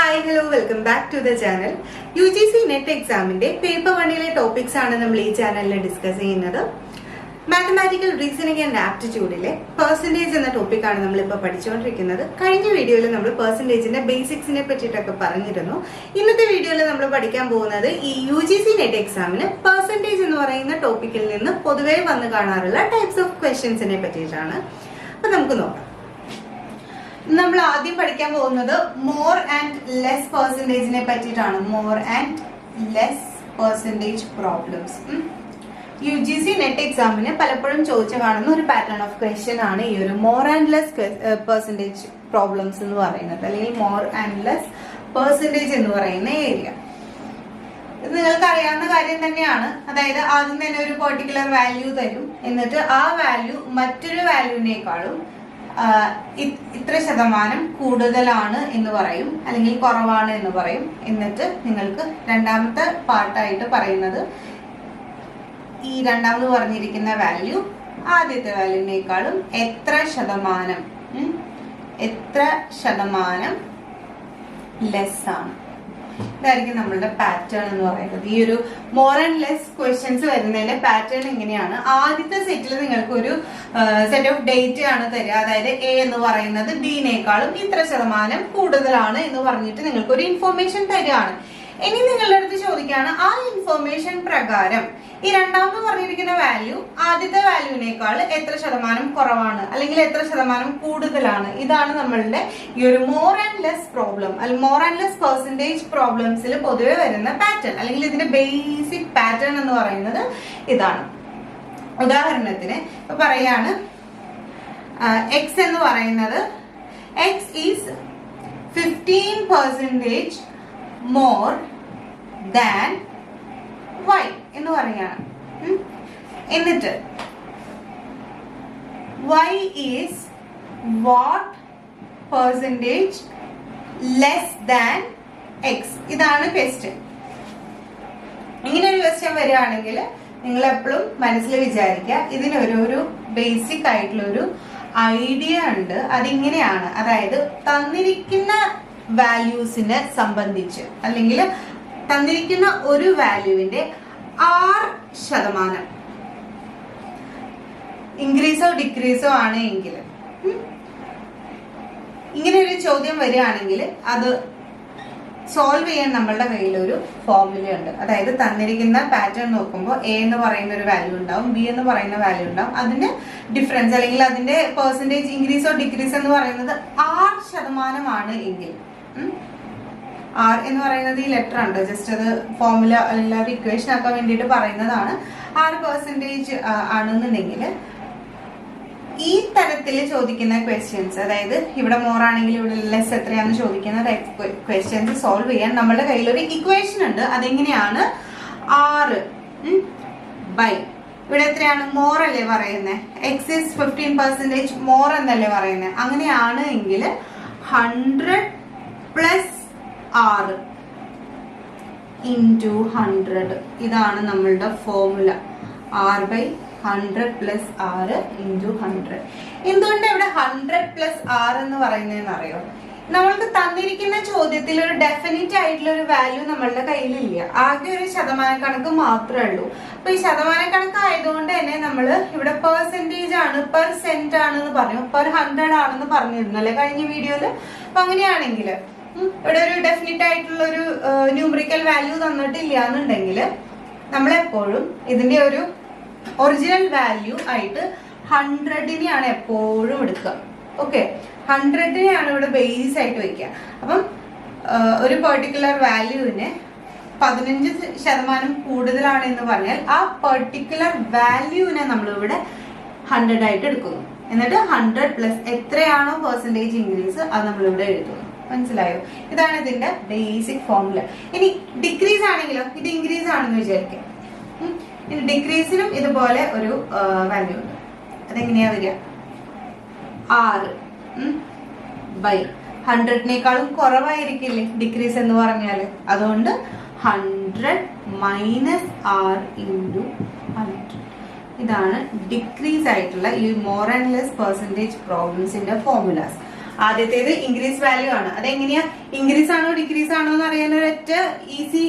Hi, hello, welcome back to the channel. UGC NET examinde paper 1 topics ആണ് നമ്മൾ ഈ ചാനലിൽ ഡിസ്കസ് ചെയ്യുന്നത്. മാത്തമാറ്റിക്കൽ റീസണിംഗ് ആൻഡ് ആപ്റ്റിറ്റ്യൂഡിലെ പെർസെന്റേജ് എന്ന ടോപ്പിക് ആണ് നമ്മൾ ഇപ്പോൾ പഠിച്ചുകൊണ്ടിരിക്കുന്നത്. കഴിഞ്ഞ വീഡിയോയിൽ നമ്മൾ പെർസെന്റേജിന്റെ ബേസിക്സിനെ പറ്റിയിട്ടൊക്കെ പറഞ്ഞിരുന്നു. ഇന്നത്തെ വീഡിയോയിൽ നമ്മൾ പഠിക്കാൻ പോകുന്നത് ഈ UGC NET എക്സാമിന് പെർസെന്റേജ് എന്ന് പറയുന്ന ടോപ്പിക്കിൽ നിന്ന് പൊതുവേ വന്ന് കാണാറുള്ള ടൈപ്സ് ഓഫ് ക്വസ്റ്റ്യൻസിനെ പറ്റിയിട്ടാണ്. അപ്പൊ നമുക്ക് നോക്കാം. നമ്മൾ ആദ്യം പഠിക്കാൻ പോകുന്നത് മോർ ആൻഡ് ലെസ് പെർസെന്റേജിനെ പറ്റിയിട്ടാണ്. More and less percentage problems. UGC NET എക്സാമിന് പലപ്പോഴും ചോദിച്ചു കാണുന്ന ഒരു പാറ്റേൺ ഓഫ് ക്വസ്റ്റ്യൻ ആണ് ഈ ഒരു more and less percentage problems എന്ന് പറയുന്നത്, അല്ലെങ്കിൽ മോർ ആൻഡ് ലെസ് പെർസെന്റേജ് എന്ന് പറയുന്ന ഏരിയ. ഇത് നിങ്ങൾക്ക് അറിയാവുന്ന കാര്യം തന്നെയാണ്. അതായത് ആദ്യം തന്നെ ഒരു പെർട്ടിക്കുലർ വാല്യൂ തരും, എന്നിട്ട് ആ വാല്യൂ മറ്റൊരു വാല്യൂവിനേക്കാളും ഇത്ര ശതമാനം കൂടുതലാണ് എന്ന് പറയും, അല്ലെങ്കിൽ കുറവാണ് എന്ന് പറയും. എന്നിട്ട് നിങ്ങൾക്ക് രണ്ടാമത്തെ പാർട്ടായിട്ട് പറയുന്നത് ഈ രണ്ടാമത് പറഞ്ഞിരിക്കുന്ന വാല്യൂ ആദ്യത്തെ വാല്യൂവിനേക്കാളും എത്ര ശതമാനം ലെസ് ആണ്. ഇതായിരിക്കും നമ്മളുടെ പാറ്റേൺ എന്ന് പറയുന്നത്. ഈ ഒരു മോർ ആൻഡ് ലെസ് ക്വസ്റ്റ്യൻസ് വരുന്നതിന്റെ പാറ്റേൺ എങ്ങനെയാണ്? ആദ്യത്തെ സെറ്റിൽ നിങ്ങൾക്ക് ഒരു സെറ്റ് ഓഫ് ഡേറ്റ് ആണ് തരിക. അതായത് എ എന്ന് പറയുന്നത് ബിനേക്കാളും ഇത്ര ശതമാനം കൂടുതലാണ് എന്ന് പറഞ്ഞിട്ട് നിങ്ങൾക്ക് ഒരു ഇൻഫോർമേഷൻ തരികയാണ്. ഇനി നിങ്ങളുടെ അടുത്ത് ചോദിക്കുകയാണ്, ആ ഇൻഫോർമേഷൻ പ്രകാരം ഈ രണ്ടാമത് പറഞ്ഞിരിക്കുന്ന വാല്യൂ ആദ്യത്തെ വാല്യൂവിനേക്കാൾ എത്ര ശതമാനം കുറവാണ് അല്ലെങ്കിൽ എത്ര ശതമാനം കൂടുതലാണ്. ഇതാണ് നമ്മളുടെ ഈ ഒരു മോർ ആൻഡ് ലെസ് പ്രോബ്ലം, അല്ലെങ്കിൽ മോർ ആൻഡ് ലെസ് പെർസെന്റേജ് പ്രോബ്ലംസിൽ പൊതുവെ വരുന്ന പാറ്റേൺ, അല്ലെങ്കിൽ ഇതിന്റെ ബേസിക് പാറ്റേൺ എന്ന് പറയുന്നത് ഇതാണ്. ഉദാഹരണത്തിന് ഇപ്പൊ പറയാണ്, എക്സ് എന്ന് പറയുന്നത് X is 15% more than y എന്ന് പറയാണ്. എന്നിട്ട് y is what percentage less than x. ഇതാണ് ക്വസ്റ്റ്യൻ. ഇങ്ങനെ ഒരു ക്വസ്റ്റ്യൻ വരികയാണെങ്കിൽ നിങ്ങൾ എപ്പോഴും മനസ്സിൽ വിചാരിക്കുക, ഇതിനൊരു ബേസിക് ആയിട്ടുള്ള ഒരു ഐഡിയ ഉണ്ട്. അതിങ്ങനെയാണ്, അതായത് തന്നിരിക്കുന്ന വാല്യൂസിനെ സംബന്ധിച്ച്, അല്ലെങ്കിൽ തന്നിരിക്കുന്ന ഒരു വാല്യൂവിന്റെ 6% ഇൻക്രീസോ ഡിക്രീസോ ആണ് എങ്കിൽ, ഇങ്ങനെ ഒരു ചോദ്യം വരികയാണെങ്കിൽ അത് സോൾവ് ചെയ്യാൻ നമ്മളുടെ കയ്യിൽ ഒരു ഫോർമുല ഉണ്ട്. അതായത് തന്നിരിക്കുന്ന പാറ്റേൺ നോക്കുമ്പോൾ എ എന്ന് പറയുന്ന ഒരു വാല്യൂ ഉണ്ടാവും, ബി എന്ന് പറയുന്ന വാല്യൂ ഉണ്ടാവും. അതിന്റെ ഡിഫറൻസ് അല്ലെങ്കിൽ അതിന്റെ പെർസെന്റേജ് ഇൻക്രീസോ ഡിക്രീസ് എന്ന് പറയുന്നത് 6% എങ്കിൽ, ആർ എന്ന് പറയുന്നത് ഈ ലെറ്റർ ഉണ്ട്, ജസ്റ്റ് അത് ഫോർമുല അല്ലെങ്കിൽ ഇക്വേഷൻ ആക്കാൻ വേണ്ടിയിട്ട് പറയുന്നതാണ്. 6% ആണെന്നുണ്ടെങ്കിൽ ഈ തരത്തിൽ ചോദിക്കുന്ന ക്വസ്റ്റ്യൻസ്, അതായത് ഇവിടെ മോർ ആണെങ്കിൽ ഇവിടെ ലെസ് എത്രയാണെന്ന് ചോദിക്കുന്ന ക്വസ്റ്റ്യൻസ് സോൾവ് ചെയ്യാൻ നമ്മുടെ കയ്യിൽ ഒരു ഇക്വേഷൻ ഉണ്ട്. അതെങ്ങനെയാണ്? 6 ഇവിടെ എത്രയാണ്? മോർ അല്ലേ പറയുന്നത്, എക്സ് ഈസ് 15% മോർ എന്നല്ലേ പറയുന്നത്. അങ്ങനെയാണ് എങ്കിൽ 100 + 6 × 100. ഇതാണ് നമ്മളുടെ ഫോർമുല. 6/100 + 6 × 100. എന്തുകൊണ്ട് ഇവിടെ 100 + 6 എന്ന് പറയുന്നതെന്ന് അറിയോ? നമ്മൾക്ക് തന്നിരിക്കുന്ന ചോദ്യത്തിൽ ഒരു ഡെഫിനിറ്റ് ആയിട്ടുള്ള ഒരു വാല്യൂ നമ്മളുടെ കയ്യിലില്ല, ആകെ ഒരു ശതമാനക്കണക്ക് മാത്രമേ ഉള്ളൂ. അപ്പൊ ഈ ശതമാനക്കണക്ക് ആയതുകൊണ്ട് തന്നെ നമ്മൾ ഇവിടെ പെർസെന്റേജ് ആണ്, പെർസെന്റ് ആണെന്ന് പറഞ്ഞു, per 100 ആണെന്ന് പറഞ്ഞിരുന്നു അല്ലെ കഴിഞ്ഞ വീഡിയോയില്. അപ്പൊ അങ്ങനെയാണെങ്കിൽ ഇവിടെ ഒരു ഡെഫിനിറ്റ് ആയിട്ടുള്ള ഒരു ന്യൂമറിക്കൽ വാല്യൂ തന്നിട്ടില്ല എന്നുണ്ടെങ്കിൽ നമ്മളെപ്പോഴും ഇതിന്റെ ഒരു ഒറിജിനൽ വാല്യൂ ആയിട്ട് 100-നെയാണ് എപ്പോഴും എടുക്കുക. ഓക്കെ, 100-നെയാണ് ഇവിടെ ബേസ് ആയിട്ട് വയ്ക്കുക. അപ്പം ഒരു പെർട്ടിക്കുലർ വാല്യൂവിന് 15% കൂടുതലാണ് എന്ന് പറഞ്ഞാൽ ആ പെർട്ടിക്കുലർ വാല്യൂവിനെ നമ്മളിവിടെ 100 ആയിട്ട് എടുക്കുന്നു. എന്നിട്ട് 100 + എത്രയാണോ പെർസെന്റേജ് ഇൻക്രീസ് അത് നമ്മളിവിടെ എഴുതുന്നു. മനസ്സിലായോ? ഇതാണ് ഇതിന്റെ ബേസിക് ഫോർമുല. ഇനി ഡിക്രീസ് ആണെങ്കിലോ, ഇത് ഇൻക്രീസ് ആണെന്ന് വിചാരിക്കാം. ഇനി ഡിക്രീസിനും ഇതുപോലെ ഒരു വാല്യൂ ഉണ്ട്. അതെങ്ങനെയാ വരിക? 6/100-നേക്കാളും കുറവായിരിക്കില്ലേ ഡിക്രീസ് എന്ന് പറഞ്ഞാല്. അതുകൊണ്ട് 100 - R × 100. ഇതാണ് ഡിക്രീസ് ആയിട്ടുള്ള ഈ മോർ ആൻഡ് ലെസ് പെർസെന്റേജ് പ്രോബ്ലംസിന്റെ ഫോർമുലാസ്. ആദ്യത്തേത് ഇൻക്രീസ് വാല്യൂ ആണ്. അതെങ്ങനെയാ ഇൻക്രീസ് ആണോ ഡിക്രീസ് ആണോ എന്ന് അറിയാൻ ഒരൊറ്റ ഈസി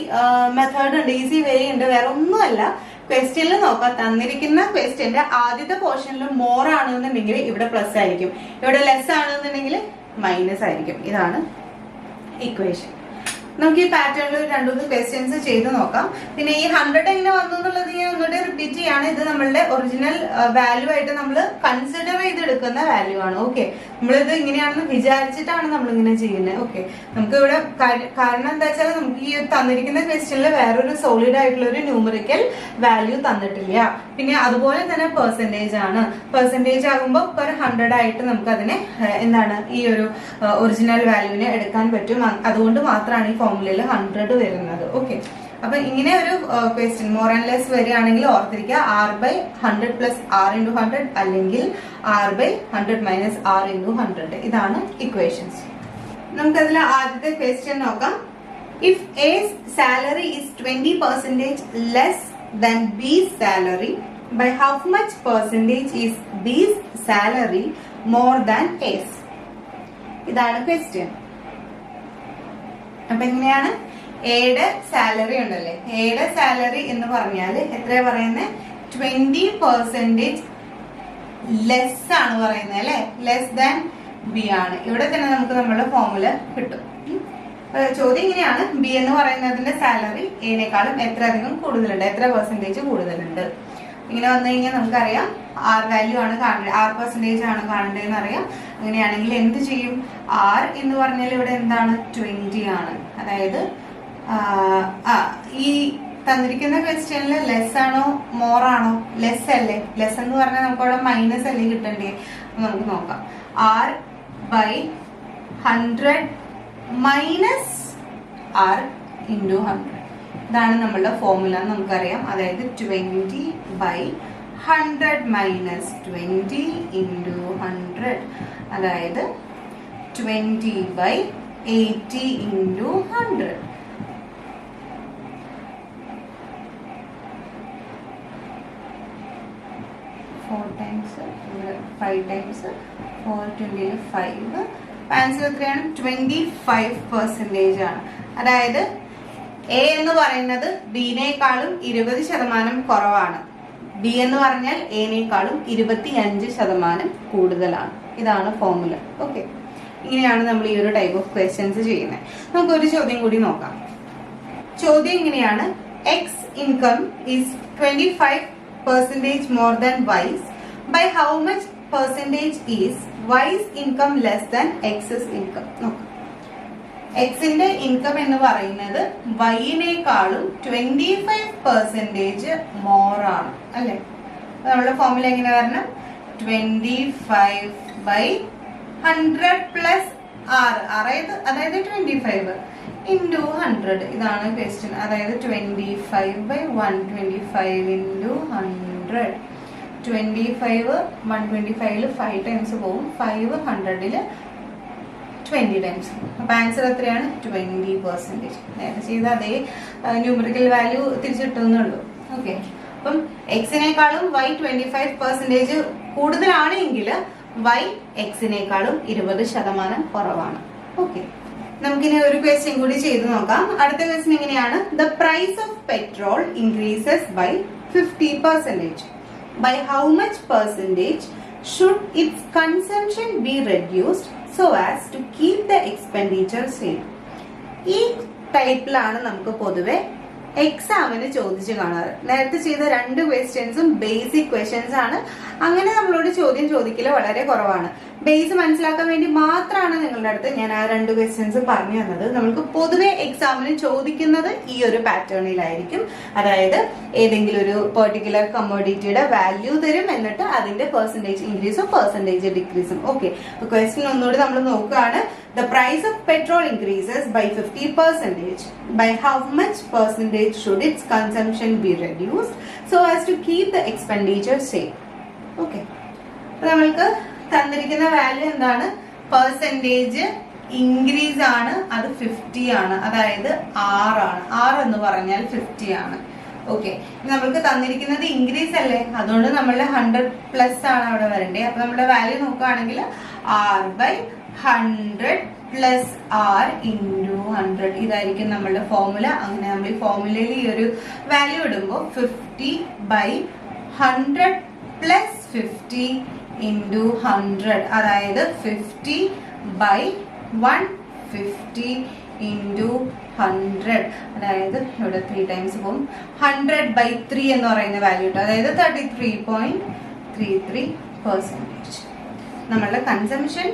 മെത്തേഡ് ഉണ്ട്, ഈസി വേ ഉണ്ട്. വേറെ ഒന്നുമല്ല, ക്വസ്റ്റ്യനിൽ നോക്കാം. തന്നിരിക്കുന്ന ക്വസ്റ്റ്യന്റെ ആദ്യത്തെ പോർഷനിൽ മോർ ആണെന്നുണ്ടെങ്കിൽ ഇവിടെ പ്ലസ് ആയിരിക്കും, ഇവിടെ ലെസ് ആണെന്നുണ്ടെങ്കിൽ മൈനസ് ആയിരിക്കും. ഇതാണ് ഇക്വേഷൻ. നമുക്ക് ഈ പാറ്റേണിൽ രണ്ടു മൂന്ന് ക്വസ്റ്റ്യൻസ് ചെയ്ത് നോക്കാം. പിന്നെ ഈ 100 എങ്ങനെ വന്നു എന്നുള്ളത് ഞാൻ ഒന്നുകൂടെ റിപ്പീറ്റ് ചെയ്യാണ്. ഇത് നമ്മളുടെ ഒറിജിനൽ വാല്യൂ ആയിട്ട് നമ്മൾ കൺസിഡർ ചെയ്തെടുക്കുന്ന വാല്യൂ ആണ്. ഓക്കെ, നമ്മളിത് ഇങ്ങനെയാണെന്ന് വിചാരിച്ചിട്ടാണ് നമ്മൾ ഇങ്ങനെ ചെയ്യുന്നത്. ഓക്കെ, നമുക്ക് ഇവിടെ കാരണം എന്താ വെച്ചാൽ നമുക്ക് ഈ തന്നിരിക്കുന്ന ക്വസ്റ്റ്യനിൽ വേറൊരു സോളിഡ് ആയിട്ടുള്ള ഒരു ന്യൂമറിക്കൽ വാല്യൂ തന്നിട്ടില്ല. പിന്നെ അതുപോലെ തന്നെ പെർസെന്റേജ് ആണ്. പെർസെന്റേജ് ആകുമ്പോൾ പെർ 100 ആയിട്ട് നമുക്ക് അതിനെ എന്താണ് ഈ ഒരു ഒറിജിനൽ വാല്യൂവിനെ എടുക്കാൻ പറ്റും. അതുകൊണ്ട് മാത്രമാണ് ഈ ഫോർമുലയിൽ 100 വരുന്നത്. ഓക്കെ, അപ്പൊ ഇങ്ങനെ ഒരു ക്വസ്റ്റ്യൻ മോർ ആൻഡ് ലെസ് വരികയാണെങ്കിൽ ഓർത്തിരിക്കുക R/100 പ്ലസ് R ഇൻറ്റു 100 അല്ലെങ്കിൽ R/100 മൈനസ് R ഇൻറ്റു 100. ഇതാണ് ഇക്വേഷൻസ്. നമുക്കതിൽ ആദ്യത്തെ ക്വസ്റ്റ്യൻ നോക്കാം. If A's salary is 20% less than B's salary, by how much percentage is B's salary more than A's? ഇതാണ് question. അപ്പൊ എങ്ങനെയാണ് എയുടെ സാലറി ഉണ്ടല്ലേ, എയുടെ സാലറി എന്ന് പറഞ്ഞാൽ എത്രയാ പറയുന്നത്? 20% ലെസ് ആണ് പറയുന്നത് അല്ലെ, ലെസ് ദാൻ ബി ആണ്. ഇവിടെ തന്നെ നമുക്ക് നമ്മുടെ ഫോർമുല കിട്ടും. ചോദ്യം ഇങ്ങനെയാണ്, ബി എന്ന് പറയുന്നതിന്റെ സാലറി എനേക്കാളും എത്ര അധികം കൂടുതലുണ്ട്, എത്ര പെർസെന്റേജ് കൂടുതലുണ്ട്. ഇങ്ങനെ വന്നു കഴിഞ്ഞാൽ നമുക്കറിയാം ആർ വാല്യൂ ആണ് കാണേണ്ടത്, ആർ പെർസെന്റേജ് ആണ് കാണേണ്ടതെന്ന് അറിയാം. അങ്ങനെയാണെങ്കിൽ എന്ത് ചെയ്യും? ആർ എന്ന് പറഞ്ഞാൽ ഇവിടെ എന്താണ്? 20 ആണ്. അതായത് ഈ തന്നിരിക്കുന്ന ക്വസ്റ്റ്യനിൽ ലെസ് ആണോ മോർ ആണോ? ലെസ് അല്ലേ. ലെസ് എന്ന് പറഞ്ഞാൽ നമുക്ക് അവിടെ മൈനസ് അല്ലേ കിട്ടണ്ടേ? നമുക്ക് നോക്കാം. R/100 minus R into 100. ഇതാണ് നമ്മളുടെ ഫോർമുല എന്ന് നമുക്കറിയാം. അതായത് 20/100 മൈനസ് 20 ഇൻറ്റു 100. അതായത് 20/80 ഇൻറ്റു 100. Times 5 times 420 5. ആൻസർ എത്രയാണ്? 25% ആണ്. അതായത് എ എന്ന് പറയുന്നത് ബിനേക്കാളും 20% കുറവാണ്. ബി എന്ന് പറഞ്ഞാൽ എനേക്കാളും 25% കൂടുതലാണ്. ഇതാണ് ഫോർമുല. ഓക്കെ, ഇങ്ങനെയാണ് നമ്മൾ ഈ ഒരു ടൈപ്പ് ഓഫ് ക്വസ്റ്റ്യൻസ് ചെയ്യുന്നത്. നമുക്ക് ഒരു ചോദ്യം കൂടി നോക്കാം. ചോദ്യം ഇങ്ങനെയാണ്, X income is 25% more than Y's. By how much percentage is Y's income less than X's income? നോക്കാം. എക്സിന്റെ ഇൻകം എന്ന് പറയുന്നത് വൈനേക്കാളും 25% മോർ ആണ് അല്ലെ. നമ്മുടെ ഫോർമുല എങ്ങനെ വരണം? 25/100 പ്ലസ് R, അതായത് 25 ഇൻറ്റു 100. ഇതാണ് ക്വസ്റ്റ്യൻ. അതായത് 25/125 ഇൻറ്റു 100. 25 125 5 ടൈംസ് പോകും. 5 100 20 ടൈംസ്. അപ്പൊ ആൻസർ എത്രയാണ്? 20%. നേരത്തെ ചെയ്ത അതേ ന്യൂമറിക്കൽ വാല്യൂ തിരിച്ചിട്ടുന്നുള്ളൂ. ഓക്കെ, അപ്പം എക്സിനേക്കാളും Y 25% കൂടുതലാണെങ്കിൽ Y എക്സിനേക്കാളും 20% കുറവാണ്. ഓക്കെ, നമുക്കിനി ഒരു ക്വസ്റ്റ്യൻ കൂടി ചെയ്ത് നോക്കാം. അടുത്ത ക്വസ്റ്റ്യൻ എങ്ങനെയാണ്? The price of petrol increases by 50%. By how much percentage should its consumption be reduced so as to keep the expenditure same? ഈ ടൈപ്പിലാണ് നമുക്ക് പൊതുവെ എക്സാമിന് ചോദിച്ചു കാണാറ്. നേരത്തെ ചെയ്ത 2 ക്വസ്റ്റ്യൻസും ബേസിക് ക്വസ്റ്റ്യൻസ് ആണ്. അങ്ങനെ നമ്മളോട് ചോദ്യം ചോദിക്കല് വളരെ കുറവാണ്. ബേസ് മനസ്സിലാക്കാൻ വേണ്ടി മാത്രമാണ് നിങ്ങളുടെ അടുത്ത് ഞാൻ ആ 2 ക്വസ്റ്റ്യൻസ് പറഞ്ഞു തന്നത്. നമുക്ക് പൊതുവെ എക്സാമിന് ചോദിക്കുന്നത് ഈ ഒരു പാറ്റേണിലായിരിക്കും. അതായത് ഏതെങ്കിലും ഒരു പെർട്ടിക്കുലർ കമ്മോഡിറ്റിയുടെ വാല്യൂ തരും, എന്നിട്ട് അതിന്റെ പെർസെന്റേജ് ഇൻക്രീസും പെർസെന്റേജ് ഡിക്രീസും. ഓക്കെ, ക്വസ്റ്റ്യൻ ഒന്നുകൂടി നമ്മൾ നോക്കുകയാണ്. The price of petrol increases by 50%. By how much percentage should its consumption be reduced so as to keep the expenditure same? Okay, നമ്മൾക്ക് തന്നിരിക്കുന്ന വാല്യൂ എന്താണ്? പെർസെന്റേജ് ഇൻക്രീസ് ആണ്, അത് 50 ആണ്. അതായത് 6 ആണ്. 6 എന്ന് പറഞ്ഞാൽ 50 ആണ്. ഓക്കെ, നമ്മൾക്ക് തന്നിരിക്കുന്നത് ഇൻക്രീസ് അല്ലേ, അതുകൊണ്ട് നമ്മളുടെ 100 പ്ലസ് ആണ് അവിടെ വരണ്ടേ. അപ്പൊ നമ്മുടെ വാല്യൂ നോക്കുകയാണെങ്കിൽ R/100 100 പ്ലസ് ആർ ഇൻറ്റു 100 ഇതായിരിക്കും നമ്മളുടെ ഫോർമുല. അങ്ങനെ നമ്മൾ ഈ ഫോർമുലയിൽ ഈ ഒരു വാല്യൂ ഇടുമ്പോൾ 50/100 പ്ലസ് 50 ഇൻറ്റു 100, അതായത് 50/150 ഇൻറ്റു 100, അതായത് ഇവിടെ 3 ടൈംസ് പോകും. 100/3 എന്ന് പറയുന്ന വാല്യൂ കിട്ടും, അതായത് 33.33%. നമ്മളുടെ കൺസംഷൻ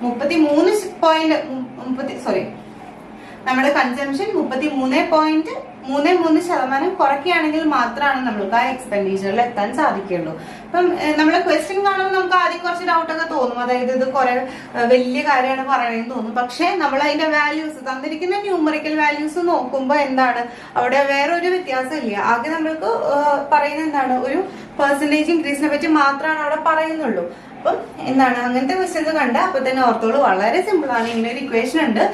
33.33% കുറയ്ക്കുകയാണെങ്കിൽ മാത്രമാണ് നമ്മൾക്ക് ആ എക്സ്പെൻഡിച്ചറിൽ എത്താൻ സാധിക്കുള്ളൂ. അപ്പം നമ്മളെ ക്വസ്റ്റ്യൻ കാണുമ്പോൾ നമുക്ക് ആദ്യം കുറച്ച് ഡൗട്ടൊക്കെ തോന്നും, അതായത് ഇത് കുറെ വലിയ കാര്യമാണ് പറയണമെന്ന് തോന്നും. പക്ഷെ നമ്മൾ അതിന്റെ വാല്യൂസ് തന്നിരിക്കുന്ന ന്യൂമറിക്കൽ വാല്യൂസ് നോക്കുമ്പോൾ എന്താണ് അവിടെ വേറെ ഒരു വ്യത്യാസം ഇല്ല. ആകെ നമ്മൾക്ക് പറയുന്നത് എന്താണ്, ഒരു പെർസെന്റേജ് ഇൻക്രീസിനെ പറ്റി മാത്രമാണ് അവിടെ പറയുന്നുള്ളൂ. അപ്പം എന്താണ് അങ്ങനത്തെ ക്വസ്റ്റ്യൻസ് കണ്ട അപ്പൊ തന്നെ ഓർത്തോളൂ, വളരെ സിമ്പിൾ ആണ്. ഇങ്ങനെ ഒരു ഇക്വേഷൻ ഉണ്ട്,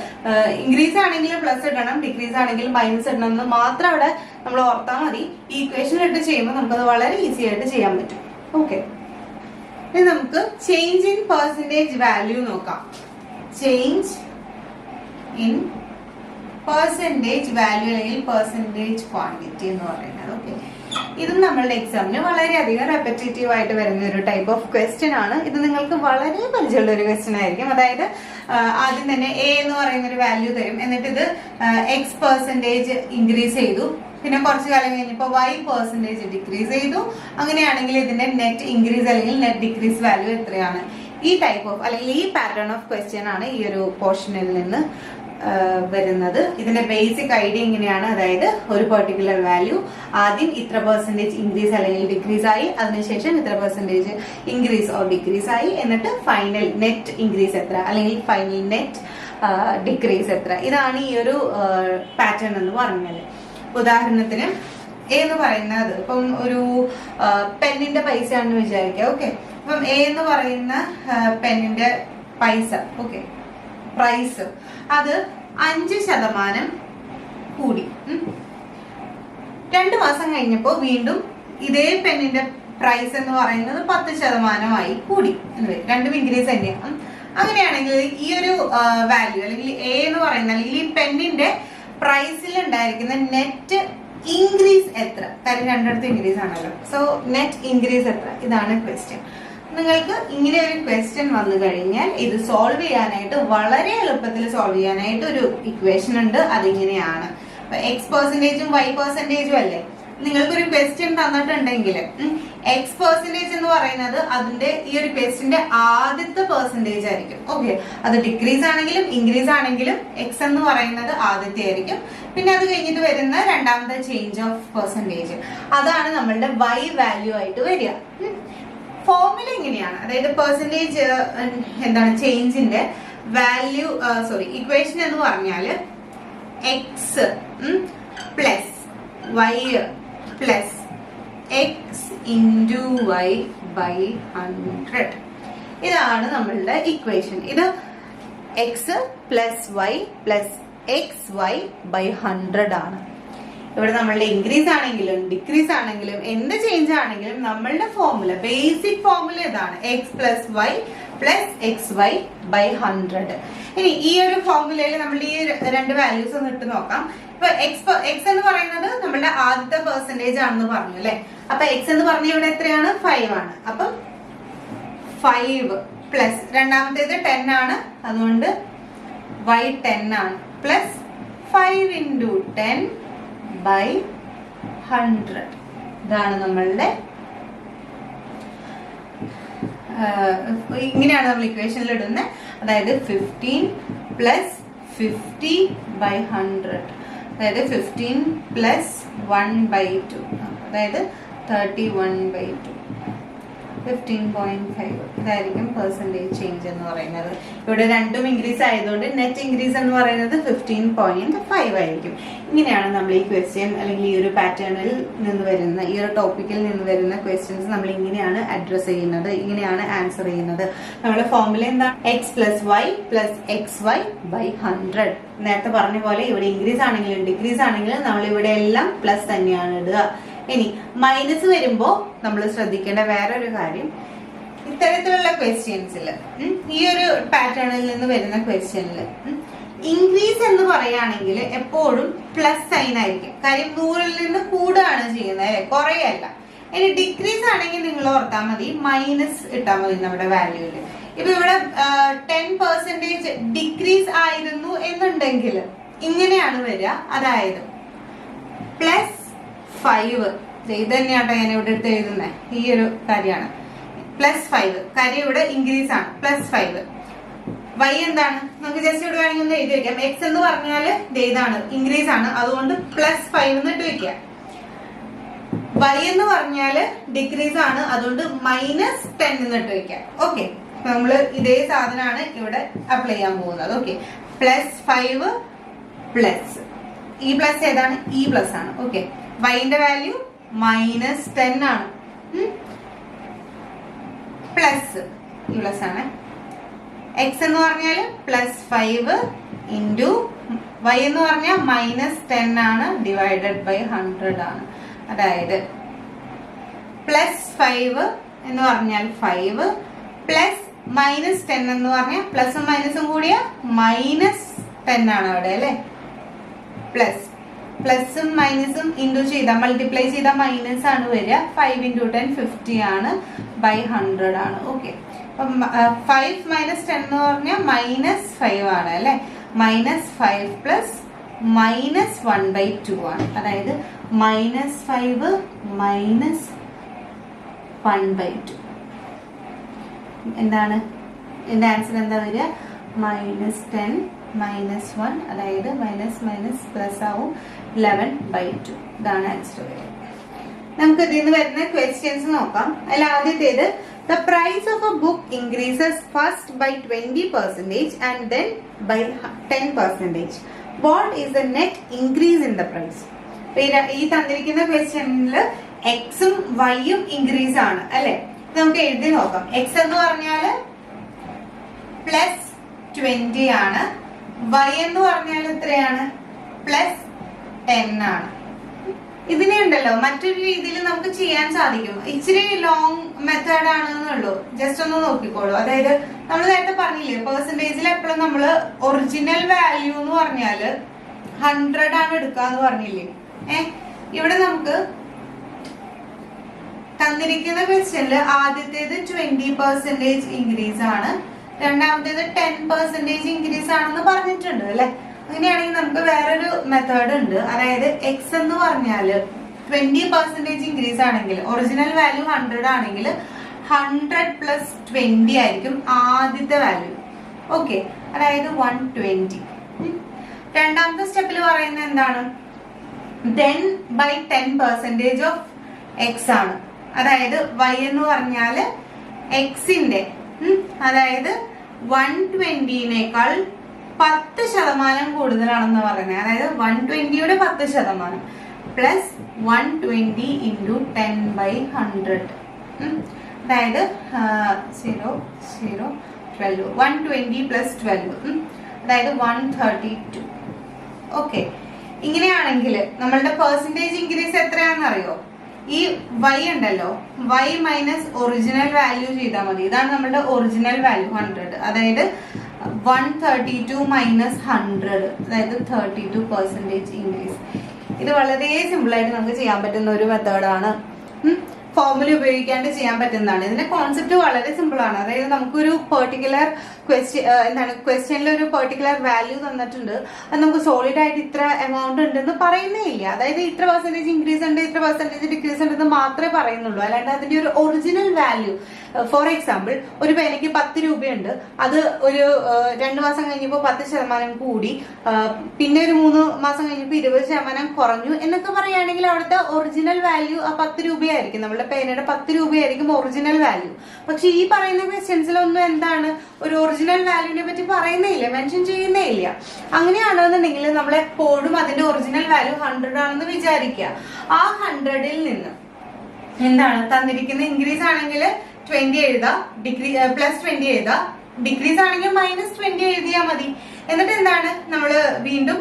ഇൻക്രീസ് ആണെങ്കിൽ പ്ലസ് ഇടണം, ഡിക്രീസ് ആണെങ്കിൽ മൈനസ് ഇടണം എന്ന് മാത്രം അവിടെ നമ്മൾ ഓർത്താൽ മതി. ഈ ഇക്വേഷൻ ഇട്ട് ചെയ്യുമ്പോൾ നമുക്കത് വളരെ ഈസി ആയിട്ട് ചെയ്യാൻ പറ്റും. ഓക്കെ, ഇനി നമുക്ക് ചേഞ്ച് ഇൻ പെർസെന്റേജ് വാല്യൂ നോക്കാം. ചേഞ്ച് ഇൻ പെർസെന്റേജ് വാല്യൂ അല്ലെങ്കിൽ പെർസെന്റേജ് ക്വാണ്ടിറ്റി എന്ന് പറയുന്നത്. ഓക്കെ, ഇതും നമ്മളുടെ എക്സാമിന് വളരെയധികം റെപ്പറ്റേറ്റീവ് ആയിട്ട് വരുന്ന ഒരു ടൈപ്പ് ഓഫ് ക്വസ്റ്റ്യൻ ആണ്. ഇത് നിങ്ങൾക്ക് വളരെ പരിചയമുള്ള ഒരു ക്വസ്റ്റ്യൻ ആയിരിക്കും. അതായത് ആദ്യം തന്നെ എ എന്ന് പറയുന്ന ഒരു വാല്യൂ തരും, എന്നിട്ട് ഇത് X% ഇൻക്രീസ് ചെയ്തു, പിന്നെ കുറച്ച് കാലം കഴിഞ്ഞപ്പോൾ Y% ഡിക്രീസ് ചെയ്തു. അങ്ങനെയാണെങ്കിൽ ഇതിന്റെ നെറ്റ് ഇൻക്രീസ് അല്ലെങ്കിൽ നെറ്റ് ഡിക്രീസ് വാല്യൂ എത്രയാണ്? ഈ ടൈപ്പ് ഓഫ് അല്ലെങ്കിൽ ഈ പാറ്റേൺ ഓഫ് ക്വസ്റ്റ്യൻ ആണ് ഈ ഒരു പോർഷനിൽ നിന്ന് വരുന്നത്. ഇതിന്റെ ബേസിക് ഐഡിയ ഇങ്ങനെയാണ്, അതായത് ഒരു പെർട്ടിക്കുലർ വാല്യൂ ആദ്യം ഇത്ര പെർസെന്റേജ് ഇൻക്രീസ് അല്ലെങ്കിൽ ഡിക്രീസ് ആയി, അതിനുശേഷം ഇത്ര പെർസെന്റേജ് ഇൻക്രീസ് ഓർ ഡിക്രീസ് ആയി, എന്നിട്ട് ഫൈനൽ നെറ്റ് ഇൻക്രീസ് എത്ര അല്ലെങ്കിൽ ഫൈനൽ നെറ്റ് ഡിക്രീസ് എത്ര. ഇതാണ് ഈ ഒരു പാറ്റേൺ എന്ന് പറഞ്ഞാൽ. ഉദാഹരണത്തിന് എ എന്ന് പറയുന്നത് ഇപ്പം ഒരു പെന്നിന്റെ പൈസ ആണെന്ന് വിചാരിക്കുക. ഓക്കെ, അപ്പം എ എന്ന് പറയുന്ന പെന്നിന്റെ പൈസ, ഓക്കെ, പ്രൈസ് അത് 5% കൂടി. 2 മാസം കഴിഞ്ഞപ്പോൾ വീണ്ടും ഇതേ പെന്നിന്റെ പ്രൈസ് എന്ന് പറയുന്നത് 10% കൂടി. രണ്ടും ഇൻക്രീസ് തന്നെയാണ്. അങ്ങനെയാണെങ്കിൽ ഈ ഒരു വാല്യൂ അല്ലെങ്കിൽ എ എന്ന് പറയുന്ന അല്ലെങ്കിൽ ഈ പെന്നിന്റെ പ്രൈസിൽ ഉണ്ടായിരിക്കുന്ന നെറ്റ് ഇൻക്രീസ് എത്ര? കാര്യം രണ്ടിടത്തും ഇൻക്രീസ് ആണല്ലോ. സോ നെറ്റ് ഇൻക്രീസ് എത്ര? ഇതാണ് ക്വസ്റ്റ്യൻ. നിങ്ങൾക്ക് ഇങ്ങനെ ഒരു ക്വസ്റ്റ്യൻ വന്നു കഴിഞ്ഞാൽ ഇത് സോൾവ് ചെയ്യാനായിട്ട് വളരെ എളുപ്പത്തിൽ സോൾവ് ചെയ്യാനായിട്ട് ഒരു ഇക്വേഷൻ ഉണ്ട്. അതിങ്ങനെയാണ്, X% Y% അല്ലേ. നിങ്ങൾക്കൊരു ക്വസ്റ്റ്യൻ തന്നിട്ടുണ്ടെങ്കിൽ X% എന്ന് പറയുന്നത് അതിന്റെ ഈ ഒരു ക്വസ്റ്റ്യന്റെ ആദ്യത്തെ പെർസെന്റേജ് ആയിരിക്കും. ഓക്കെ, അത് ഡിക്രീസ് ആണെങ്കിലും ഇൻക്രീസ് ആണെങ്കിലും X എന്ന് പറയുന്നത് ആദ്യത്തെ ആയിരിക്കും. പിന്നെ അത് കഴിഞ്ഞിട്ട് വരുന്ന രണ്ടാമത്തെ ചേഞ്ച് ഓഫ് പെർസെന്റേജ് അതാണ് നമ്മളുടെ Y വാല്യൂ ആയിട്ട് വരിക. ഫോർമുല എങ്ങനെയാണ്, അതായത് പെർസെന്റേജ് എന്താണ് ചേഞ്ചിന്റെ വാല്യൂ ഇക്വേഷൻ എന്ന് പറഞ്ഞാല് X plus Y plus X into Y by 100. ഇതാണ് നമ്മളുടെ ഇക്വേഷൻ. ഇത് X plus Y plus XY by 100 ആണ്. ഇവിടെ നമ്മളുടെ ഇൻക്രീസ് ആണെങ്കിലും ഡിക്രീസ് ആണെങ്കിലും എന്ത് ചേഞ്ച് ആണെങ്കിലും നമ്മളുടെ ഫോർമുല ബേസിക് ഫോർമുല ഇതാണ്, X plus Y plus XY by 100. ഇനി ഈ ഒരു ഫോർമുലയിൽ നമ്മൾ ഈ രണ്ട് വാല്യൂസ് ഒന്ന് ഇട്ട് നോക്കാം. ഇപ്പൊ X എന്ന് പറയുന്നത് നമ്മളുടെ ആദ്യത്തെ പെർസെന്റേജ് ആണെന്ന് പറഞ്ഞു അല്ലെ. അപ്പൊ X എന്ന് പറഞ്ഞ ഇവിടെ എത്രയാണ്? 5 ആണ്. അപ്പൊ 5 പ്ലസ് രണ്ടാമത്തേത് 10 ആണ്, അതുകൊണ്ട് Y 10 ആണ്, പ്ലസ് 5 ഇൻറ്റു 10 ബൈ 100. ഇതാണ് നമ്മളുടെ ഇങ്ങനെയാണ് നമ്മൾ ഇക്വേഷനിൽ ഇടുന്നത്. അതായത് 15 പ്ലസ് 50 ബൈ 100, അതായത് 15 പ്ലസ് 1/2, അതായത് 31/2, 15.5. ഇതായിരിക്കും പെർസെന്റേജ് ചേഞ്ച് എന്ന് പറയുന്നത്. ഇവിടെ രണ്ടും ഇൻക്രീസ് ആയതുകൊണ്ട് നെറ്റ് ഇൻക്രീസ് എന്ന് പറയുന്നത് 15.5 ആയിരിക്കും. ഇങ്ങനെയാണ് നമ്മൾ ഈ ക്വസ്റ്റ്യൻ അല്ലെങ്കിൽ ഈ ഒരു പാറ്റേണിൽ നിന്ന് വരുന്ന ഈ ഒരു ടോപ്പിക്കിൽ നിന്ന് വരുന്ന ക്വസ്റ്റ്യൻസ് നമ്മൾ ഇങ്ങനെയാണ് അഡ്രസ് ചെയ്യുന്നത്, ഇങ്ങനെയാണ് ആൻസർ ചെയ്യുന്നത്. നമ്മുടെ ഫോർമുല എന്താണ്? X plus Y plus XY by 100. നേരത്തെ പറഞ്ഞ പോലെ ഇവിടെ ഇൻക്രീസ് ആണെങ്കിലും ഡിക്രീസ് ആണെങ്കിലും നമ്മൾ ഇവിടെ എല്ലാം പ്ലസ് തന്നെയാണ് ഇടുക. ഇനി മൈനസ് വരുമ്പോൾ നമ്മൾ ശ്രദ്ധിക്കേണ്ട വേറൊരു കാര്യം, ഇത്തരത്തിലുള്ള ക്വസ്റ്റ്യൻസിൽ ഈ ഒരു പാറ്റേണിൽ നിന്ന് വരുന്ന ക്വസ്റ്റ്യനിൽ ഇൻക്രീസ് എന്ന് പറയുകയാണെങ്കിൽ എപ്പോഴും പ്ലസ് സൈൻ ആയിരിക്കും. കാര്യം 100-ൽ നിന്ന് കൂടുകയാണ് ചെയ്യുന്നത് അല്ലെ, കുറയല്ല. ഇനി ഡിക്രീസ് ആണെങ്കിൽ നിങ്ങൾ ഓർത്താൽ മതി, മൈനസ് ഇട്ടാൽ മതി നമ്മുടെ വാല്യൂല്. ഇപ്പൊ ഇവിടെ 10% ഡിക്രീസ് ആയിരുന്നു എന്നുണ്ടെങ്കിൽ ഇങ്ങനെയാണ് വരിക. അതായത് +5, ഇത് തന്നെയാട്ടോ ഞാൻ ഇവിടെ എടുത്ത് എഴുതുന്നത്, ഈ ഒരു കാര്യമാണ്. +5 കാര്യം ഇവിടെ ഇൻക്രീസ് ആണ്, +5. y എന്താണ്, നമുക്ക് ജസ്റ്റ് ഇവിടെ വേണമെങ്കിൽ ഒന്ന് എഴുതി വെക്കാം. x എന്ന് പറഞ്ഞാല് ഇതാണ്, ഇൻക്രീസ് ആണ്, അതുകൊണ്ട് +5 എന്ന് ഇട്ട് വെക്കാം. y എന്ന് പറഞ്ഞാല് ഡിക്രീസ് ആണ്, അതുകൊണ്ട് -10 എന്ന് ഇട്ട് വെക്കാം. ഓക്കെ, നമ്മള് ഇതേ സാധനമാണ് ഇവിടെ അപ്ലൈ ചെയ്യാൻ പോകുന്നത്. ഓക്കെ, +5 പ്ലസ് ഈ പ്ലസ് ഏതാണ്, ഈ പ്ലസ് ആണ്. ഓക്കെ, y-ന്റെ വാല്യൂ -10 ആണ്, പ്ലസ് ഈ പ്ലസ് ആണ്. x എന്ന് പറഞ്ഞാൽ +5 ഇൻറ്റു y എന്ന് പറഞ്ഞാൽ -10 ആണ്, ഡിവൈഡഡ് ബൈ 100 ആണ്. അതായത് +5 എന്ന് പറഞ്ഞാൽ 5 പ്ലസ് -10 എന്ന് പറഞ്ഞാൽ പ്ലസും മൈനസും കൂടിയ -10 ആണ് അവിടെ അല്ലെ. പ്ലസും മൈനസും ഇൻറ്റു ചെയ്താൽ മൾട്ടിപ്ലൈ ചെയ്താൽ മൈനസ് ആണ് വരിക. 5 × 10 50 ആണ്, ബൈ 100 ആണ്. ഓക്കെ, 5 - 10 എന്ന് പറഞ്ഞാൽ -5 ആണ് അല്ലെ. -5 പ്ലസ് -1/2 ആണ്. അതായത് -5 -1/2 എന്താണ്, ഇതിന്റെ ആൻസർ എന്താ വരിക, -10 -1, അതായത് മൈനസ് പ്ലസ് ആവും 11/2. ഇതാണ് ആൻസർ വരിക. നമുക്ക് ഇതിൽ നിന്ന് വരുന്ന ക്വസ്റ്റ്യൻസ് നോക്കാം. അതിൽ ആദ്യത്തേത്, the price of a book increases first by 20% and then by 10%. What is the net increase in the price? ഈ തന്നിരിക്കുന്ന ക്വസ്റ്റ്യനിൽ എക്സും വൈയും ഇൻക്രീസ് ആണ് അല്ലെ. നമുക്ക് എഴുതി നോക്കാം. എക്സ് എന്ന് പറഞ്ഞാല് +20 ആണ്, y എന്ന് പറഞ്ഞാൽ എത്രയാണ്, +10 ആണ്. ഇതിനെ ഉണ്ടല്ലോ മറ്റൊരു രീതിയിൽ നമുക്ക് ചെയ്യാൻ സാധിക്കും. ഇച്ചിരി ലോങ് മെത്തേഡ് ആണെന്നുള്ളൂ, ജസ്റ്റ് ഒന്ന് നോക്കിക്കോളൂ. അതായത് നമ്മൾ നേരത്തെ പറഞ്ഞില്ലേ, പെർസെന്റേജിൽ എപ്പോഴും നമ്മള് ഒറിജിനൽ വാല്യൂ എന്ന് പറഞ്ഞാല് 100 ആണ് എടുക്കാന്ന് പറഞ്ഞില്ലേ. ഇവിടെ നമുക്ക് തന്നിരിക്കുന്ന ക്വസ്റ്റ്യനിൽ ആദ്യത്തേത് 20% ഇൻക്രീസ് ആണ്, രണ്ടാമത്തേത് 10% ഇൻക്രീസ് ആണെന്ന് പറഞ്ഞിട്ടുണ്ട് അല്ലെ. അങ്ങനെയാണെങ്കിൽ നമുക്ക് വേറൊരു മെത്തേഡ് ഉണ്ട്. അതായത് എക്സ് എന്ന് പറഞ്ഞാല് 20% ഇൻക്രീസ് ആണെങ്കിൽ, ഒറിജിനൽ വാല്യൂ 100 ആണെങ്കിൽ 100 + 20 ആയിരിക്കും ആദ്യത്തെ വാല്യൂ. ഓക്കെ, അതായത് 120. രണ്ടാമത്തെ സ്റ്റെപ്പിൽ പറയുന്നത് എന്താണ്, then by 10% ഓഫ് എക്സ് ആണ്. അതായത് y എന്ന് പറഞ്ഞാല് എക്സിന്റെ അതായത് 120-നേക്കാൾ 10% കൂടുതലാണെന്ന് പറയുന്നത്. അതായത് 120-യുടെ 10% പ്ലസ് 120 × 10/100. അതായത് 0 0 12, 120 + 12, അതായത് 132. ഓക്കെ, ഇങ്ങനെയാണെങ്കിൽ നമ്മളുടെ പെർസെന്റേജ് ഇൻക്രീസ് എത്രയാണെന്ന് അറിയോ? ഈ y ഉണ്ടല്ലോ, y മൈനസ് ഒറിജിനൽ വാല്യൂ ചെയ്താൽ മതി. ഇതാണ് നമ്മുടെ ഒറിജിനൽ വാല്യൂ 100. അതായത് 132 - 100, അതായത് 32% ഇൻക്രീസ്. ഇത് വളരെ സിമ്പിൾ ആയിട്ട് നമുക്ക് ചെയ്യാൻ പറ്റുന്ന ഒരു മെത്തേഡാണ്. ഫോർമുല ഉപയോഗിക്കാണ്ട് ചെയ്യാൻ പറ്റുന്നതാണ്. ഇതിന്റെ കോൺസെപ്റ്റ് വളരെ സിമ്പിൾ ആണ്. അതായത് നമുക്കൊരു പെർട്ടിക്കുലർ ക്വസ്റ്റ്യനിൽ ഒരു പെർട്ടിക്കുലർ വാല്യൂ തന്നിട്ടുണ്ട്, അത് നമുക്ക് സോളിഡ് ആയിട്ട് ഇത്ര എമൗണ്ട് ഉണ്ടെന്ന് പറയുന്നേ ഇല്ല. അതായത് ഇത്ര പെർസെന്റേജ് ഇൻക്രീസ് ഉണ്ട്, ഇത്ര പെർസെന്റേജ് ഡിക്രീസ് ഉണ്ടെന്ന് മാത്രമേ പറയുന്നുള്ളൂ. അല്ലാണ്ട് അതിന്റെ ഒരു ഒറിജിനൽ വാല്യൂ, ഫോർ എക്സാമ്പിൾ ഒരു പേനയ്ക്ക് 10 രൂപയുണ്ട്, അത് ഒരു 2 മാസം കഴിഞ്ഞപ്പോൾ 10% കൂടി, പിന്നെ ഒരു 3 മാസം കഴിഞ്ഞപ്പോൾ 20% കുറഞ്ഞു എന്നൊക്കെ പറയുകയാണെങ്കിൽ അവിടുത്തെ ഒറിജിനൽ വാല്യൂ ആ 10 രൂപയായിരിക്കും. നമ്മുടെ പേനയുടെ 10 രൂപയായിരിക്കും ഒറിജിനൽ വാല്യൂ. പക്ഷെ ഈ പറയുന്ന ക്വസ്റ്റ്യൻസിലൊന്നും എന്താണ്, ഒരു ഒറിജിനൽ വാല്യൂവിനെ പറ്റി പറയുന്നേ ഇല്ല, മെൻഷൻ ചെയ്യുന്നേ ഇല്ല. അങ്ങനെയാണെന്നുണ്ടെങ്കിൽ നമ്മൾ എപ്പോഴും അതിന്റെ ഒറിജിനൽ വാല്യൂ 100 ആണെന്ന് വിചാരിക്കുക. ആ 100-ൽ നിന്ന് എന്താണ് തന്നിരിക്കുന്ന ഇൻക്രീസ് ആണെങ്കിൽ 20 എഴുതാ, +20 എഴുതാ, ഡിക്രീസ് ആണെങ്കിൽ -20 എഴുതിയാൽ മതി. എന്നിട്ട് എന്താണ് നമ്മൾ വീണ്ടും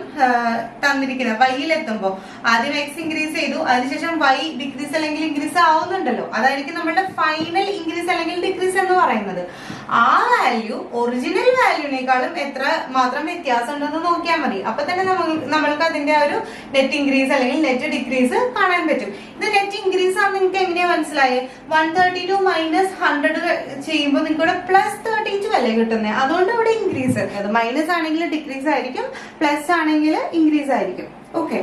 തന്നിരിക്കുന്നത് വൈയിൽ എത്തുമ്പോൾ ആദ്യം എക്സ് ഇൻക്രീസ് ചെയ്തു, അതിനുശേഷം വൈ ഡിക്രീസ് അല്ലെങ്കിൽ ഇൻക്രീസ് ആവുന്നുണ്ടല്ലോ, അതായിരിക്കും നമ്മളുടെ ഫൈനൽ ഇൻക്രീസ് അല്ലെങ്കിൽ ഡിക്രീസ് എന്ന് പറയുന്നത്. ആ വാല്യൂ ഒറിജിനൽ വാല്യൂനേക്കാളും എത്ര മാത്രം വ്യത്യാസം ഉണ്ടെന്ന് നോക്കിയാൽ മതി. അപ്പൊ തന്നെ നമ്മൾക്ക് അതിന്റെ ആ ഒരു നെറ്റ് ഇൻക്രീസ് അല്ലെങ്കിൽ നെറ്റ് ഡിക്രീസ് കാണാൻ പറ്റും. ഇത് നെറ്റ് ഇൻക്രീസ് ആണ് നിങ്ങൾക്ക് എങ്ങനെയാ മനസ്സിലായേ? 132 മൈനസ് 100 ചെയ്യുമ്പോൾ നിങ്ങൾക്ക് ഇവിടെ +32 അല്ലേ കിട്ടുന്നത്, അതുകൊണ്ട് ഇവിടെ ഇൻക്രീസ്. അത് മൈനസ് ആണെങ്കിൽ ഡിക്രീസ് ആയിരിക്കും, പ്ലസ് ആണെങ്കിൽ ഇൻക്രീസ് ആയിരിക്കും. ഓക്കെ,